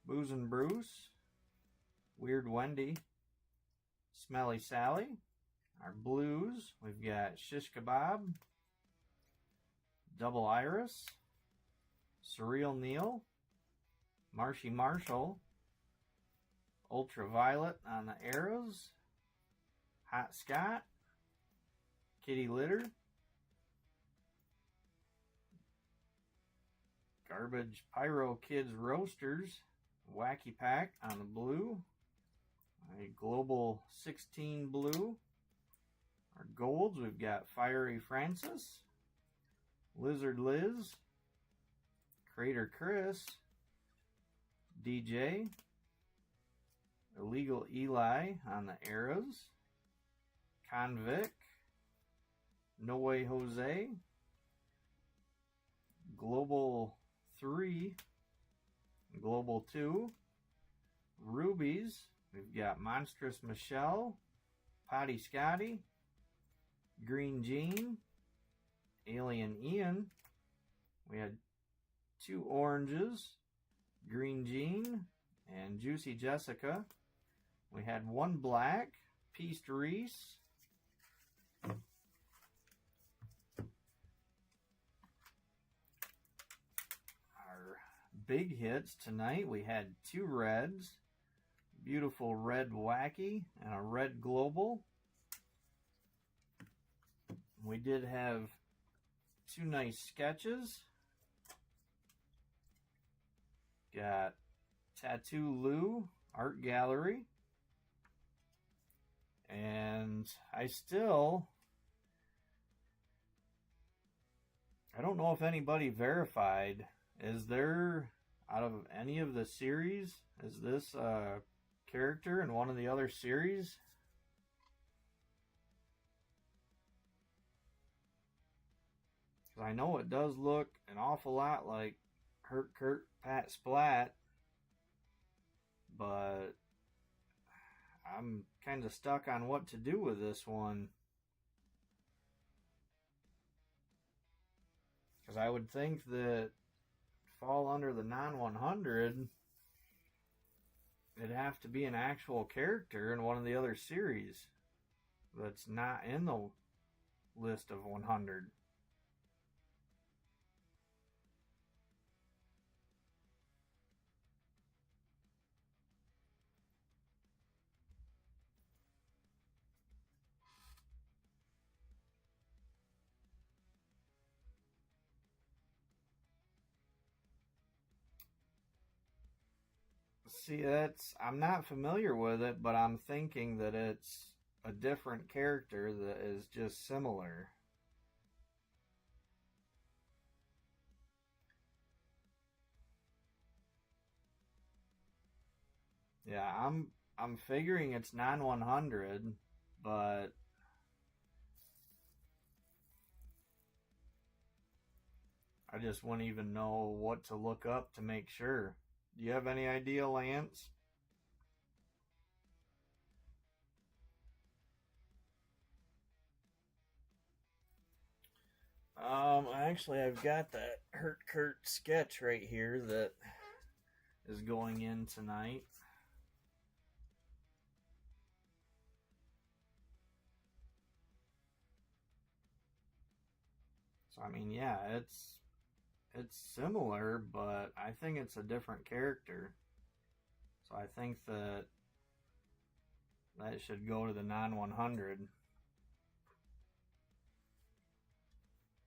Speaker 1: Boozin' Bruce, Weird Wendy, Smelly Sally. Our blues, we've got Shish Kebab, Double Iris, Surreal Neil, Marshy Marshall, Ultraviolet on the arrows, Hot Scott, Kitty Litter, Garbage Pyro Kids Roasters, Wacky Pack on the blue, a Global 16 blue. Our golds, we've got Fiery Francis, Lizard Liz, Crater Chris, DJ, Illegal Eli on the arrows, Convict, No Way Jose, Global 3, Global 2, Rubies, we've got Monstrous Michelle, Potty Scotty, Green Jean, Alien Ian. We had 2 oranges, Green Jean and Juicy Jessica. We had 1 black, Pieced Reese. Our big hits tonight, we had 2 reds, Beautiful Red Wacky and a Red Global. We did have 2 nice sketches. Got Tattoo Lou Art Gallery. And I don't know if anybody verified. Is there, out of any of the series, is this a character in one of the other series? I know it does look an awful lot like Hurt Kurt Pat Splat, but I'm kind of stuck on what to do with this one. Because I would think that fall under the non-100, it'd have to be an actual character in one of the other series that's not in the list of 100. See, I'm not familiar with it, but I'm thinking that it's a different character that is just similar. Yeah, I'm figuring it's non-100, but I just wouldn't even know what to look up to make sure. Do you have any idea, Lance? Actually, I've got that Hurt Kurt sketch right here that is going in tonight. So, I mean, yeah, it's similar, but I think it's a different character. So I think that should go to the non-100.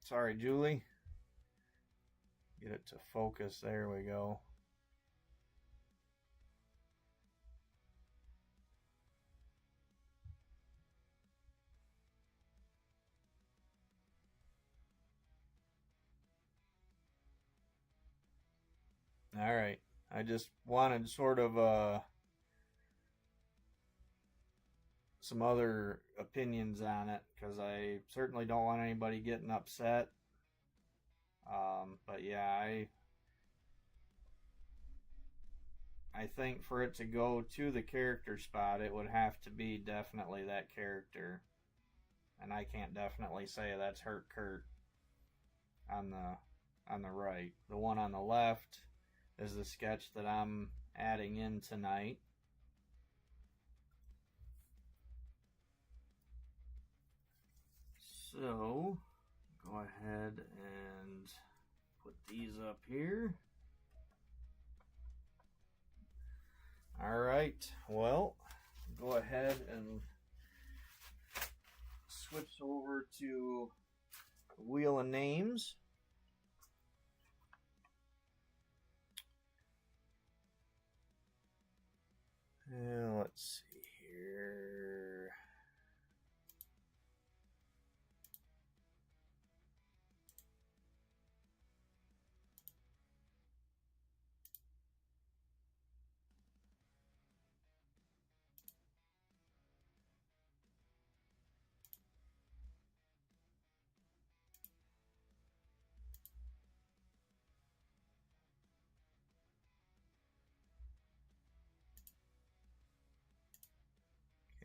Speaker 1: Sorry, Julie. Get it to focus. There we go. All right. I just wanted sort of some other opinions on it because I certainly don't want anybody getting upset. But yeah, I think for it to go to the character spot, it would have to be definitely that character, and I can't definitely say that's Hurt Kurt on the right. The one on the left is the sketch that I'm adding in tonight. So go ahead and put these up here. All right, well, go ahead and switch over to Wheel of Names. Let's see here.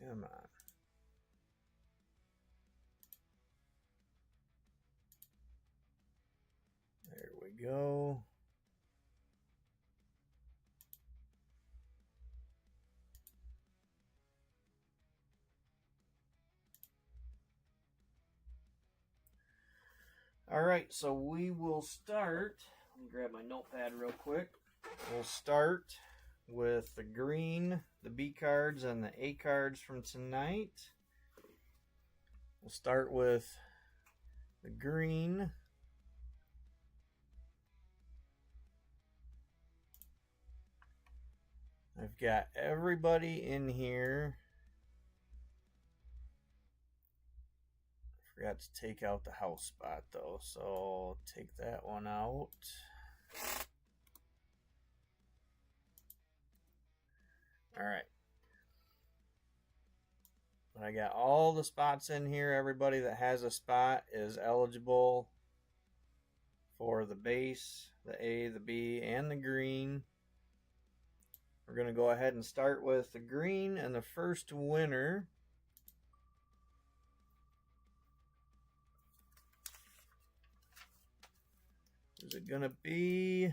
Speaker 1: Come on. There we go. All right, so we will start. Let me grab my notepad real quick. We'll start with the green, the B cards, and the A cards from tonight. We'll start with the green. I've got everybody in here. Forgot to take out the house spot though, so take that one out. All right. But I got all the spots in here. Everybody that has a spot is eligible for the base, the A, the B, and the green. We're going to go ahead and start with the green, and the first winner is it going to be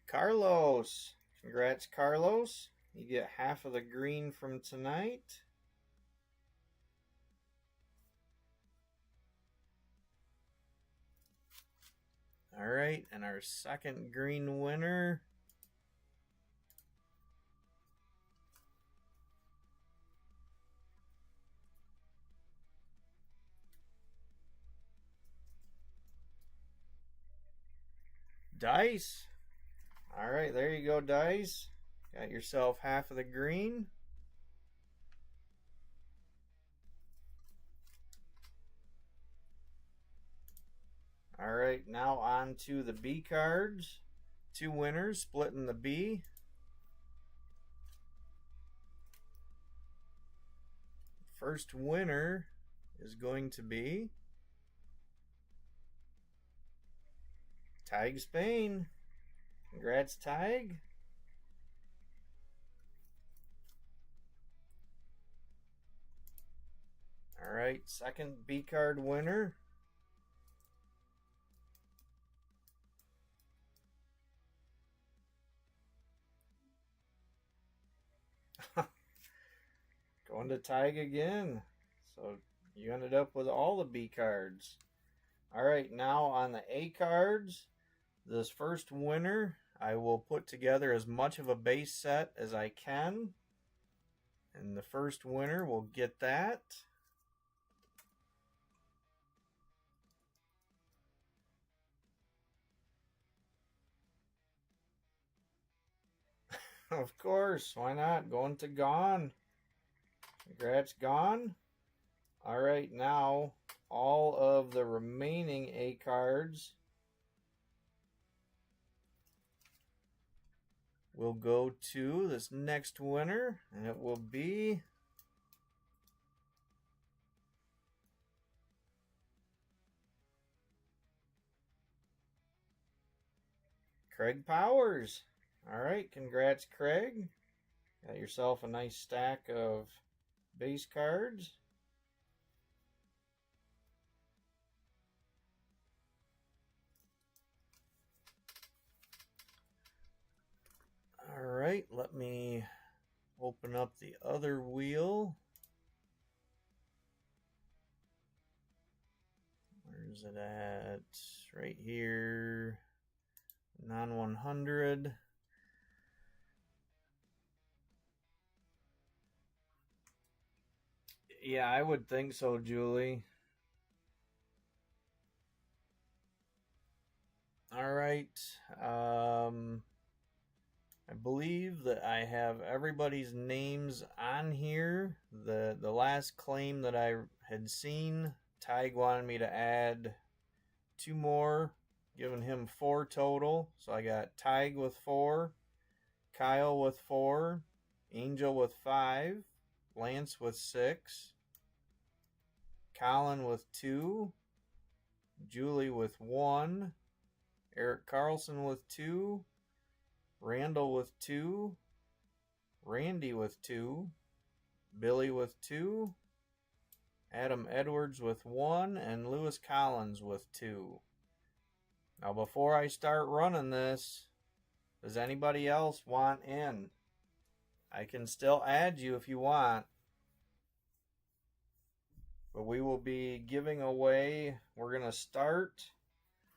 Speaker 1: Carlos? Congrats, Carlos. You get half of the green from tonight. All right, and our second green winner Dice. All right, there you go, Dice. Got yourself half of the green. All right, now on to the B cards. Two winners splitting the B. First winner is going to be Tig Spain. Congrats, Tig. All right, second B card winner. Going to Tig again. So you ended up with all the B cards. All right, now on the A cards, this first winner, I will put together as much of a base set as I can. And the first winner will get that. Of course, why not? Going to Gone. Congrats, Gone. All right, now all of the remaining A cards will go to this next winner, and it will be Craig Powers. All right, congrats, Craig. Got yourself a nice stack of base cards. All right, let me open up the other wheel. Where's it at? Right here. Non-100. Yeah, I would think so, Julie. All right. I believe that I have everybody's names on here. The last claim that I had seen, Tig wanted me to add 2 more, giving him 4 total. So I got Tig with 4, Kyle with 4, Angel with 5, Lance with 6, Colin with 2, Julie with 1, Eric Carlson with 2, Randall with 2, Randy with 2, Billy with 2, Adam Edwards with 1, and Lewis Collins with 2. Now, before I start running this, does anybody else want in? I can still add you if you want. But we will be giving away, we're going to start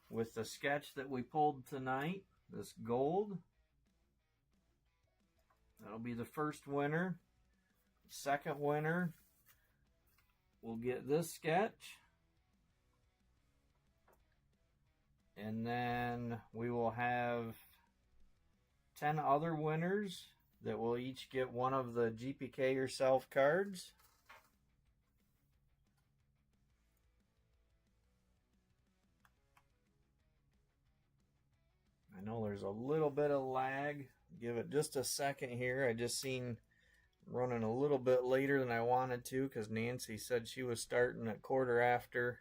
Speaker 1: with the sketch that we pulled tonight, this gold. That'll be the first winner. Second winner will get this sketch. And then we will have 10 other winners that will each get one of the GPK Yourself cards. I know there's a little bit of lag. Give it just a second here. I just seen running a little bit later than I wanted to because Nancy said she was starting at 1/4 after.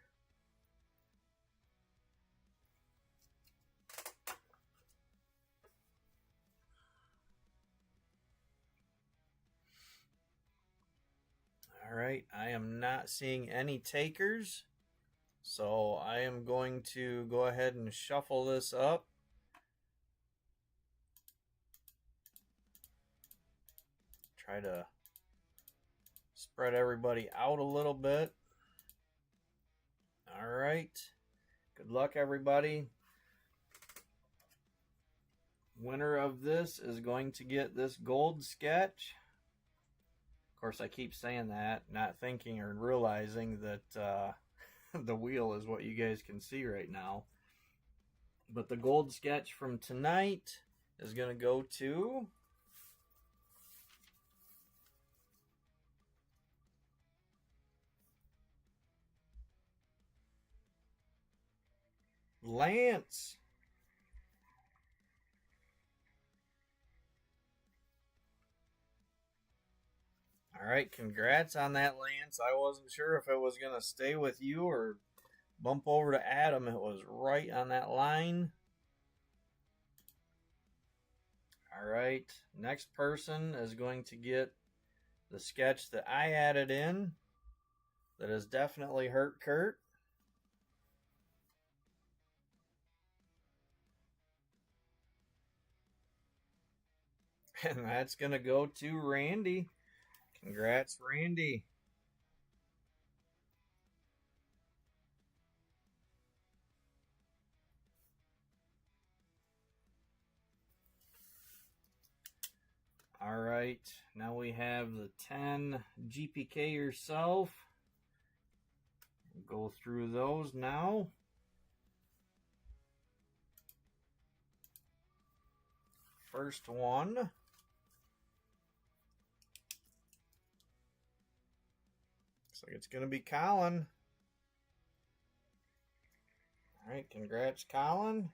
Speaker 1: All right, I am not seeing any takers, so I am going to go ahead and shuffle this up. Try to spread everybody out a little bit. All right. Good luck, everybody. Winner of this is going to get this gold sketch. Of course, I keep saying that, not thinking or realizing that the wheel is what you guys can see right now. But the gold sketch from tonight is going to go to Lance. All right, congrats on that, Lance. I wasn't sure if it was going to stay with you or bump over to Adam. It was right on that line. All right, next person is going to get the sketch that I added in that has definitely hurt Kurt. And that's going to go to Randy. Congrats, Randy. All right, now we have the 10 GPK Yourself. We'll go through those now. First one. Looks like it's going to be Colin. All right, congrats, Colin.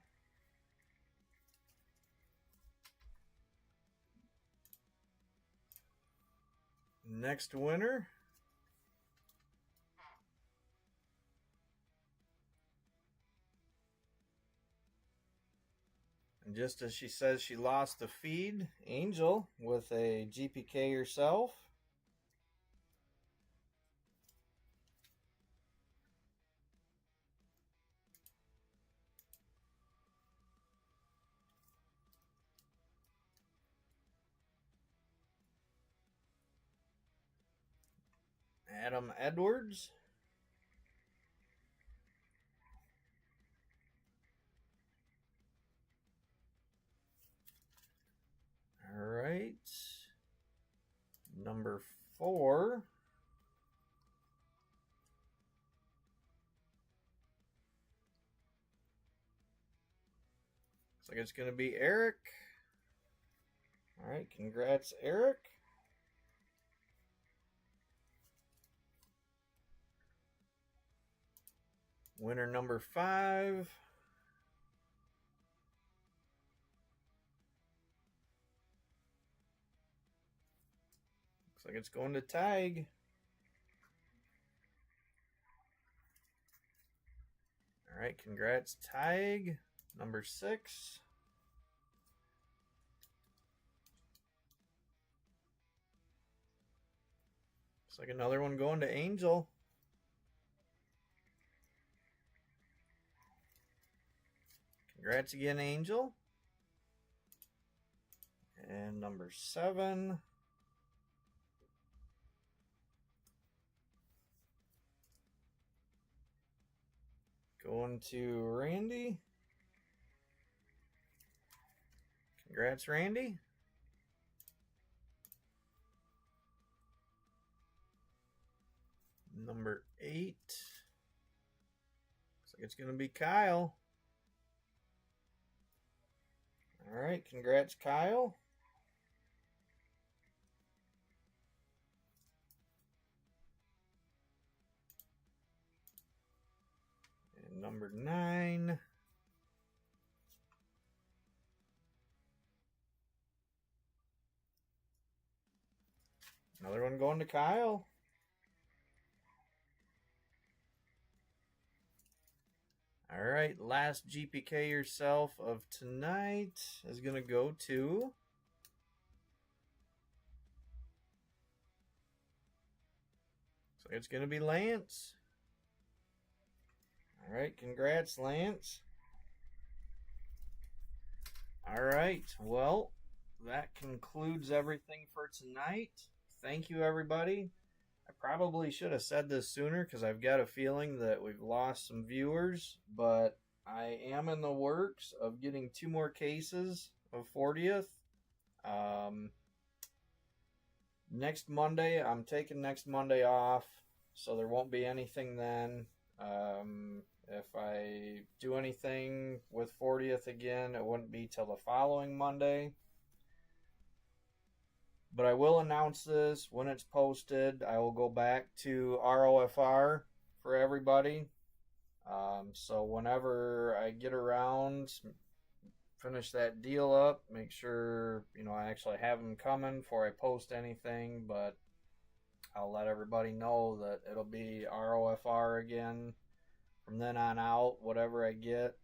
Speaker 1: Next winner. And just as she says she lost the feed, Angel with a GPK herself. Adam Edwards. All right. Number 4. Looks like it's going to be Eric. All right, congrats, Eric. Winner number 5. Looks like it's going to Tig. All right, congrats, Tig. Number 6. Looks like another one going to Angel. Congrats again, Angel. And number 7. Going to Randy. Congrats, Randy. Number 8. Looks like it's going to be Kyle. All right, congrats, Kyle. And number 9. Another one going to Kyle. All right, last GPK yourself of tonight is going to go to so it's going to be Lance. All right, congrats, Lance. All right, well, that concludes everything for tonight. Thank you, everybody. I probably should have said this sooner because I've got a feeling that we've lost some viewers, but I am in the works of getting 2 more cases of 40th. Next Monday, I'm taking next Monday off, so there won't be anything then. If I do anything with 40th again, it wouldn't be till the following Monday. But I will announce this when it's posted. I will go back to ROFR for everybody. So whenever I get around, finish that deal up, make sure, I actually have them coming before I post anything. But I'll let everybody know that it'll be ROFR again from then on out, whatever I get.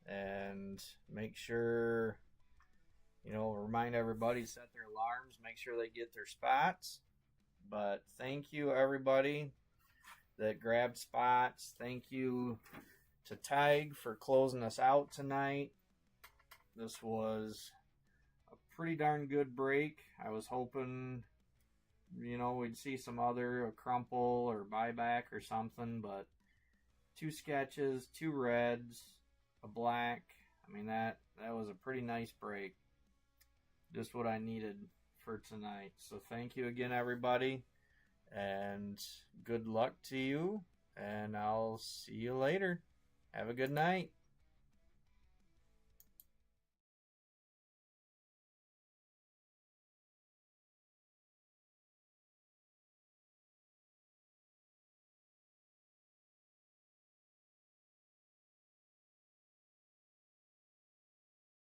Speaker 1: And make sure... remind everybody to set their alarms, make sure they get their spots. But thank you, everybody that grabbed spots. Thank you to Tig for closing us out tonight. This was a pretty darn good break. I was hoping, we'd see some other, a crumple or buyback or something, but 2 sketches, 2 reds, a black. That was a pretty nice break. Just what I needed for tonight. So thank you again, everybody, and good luck to you, and I'll see you later. Have a good night.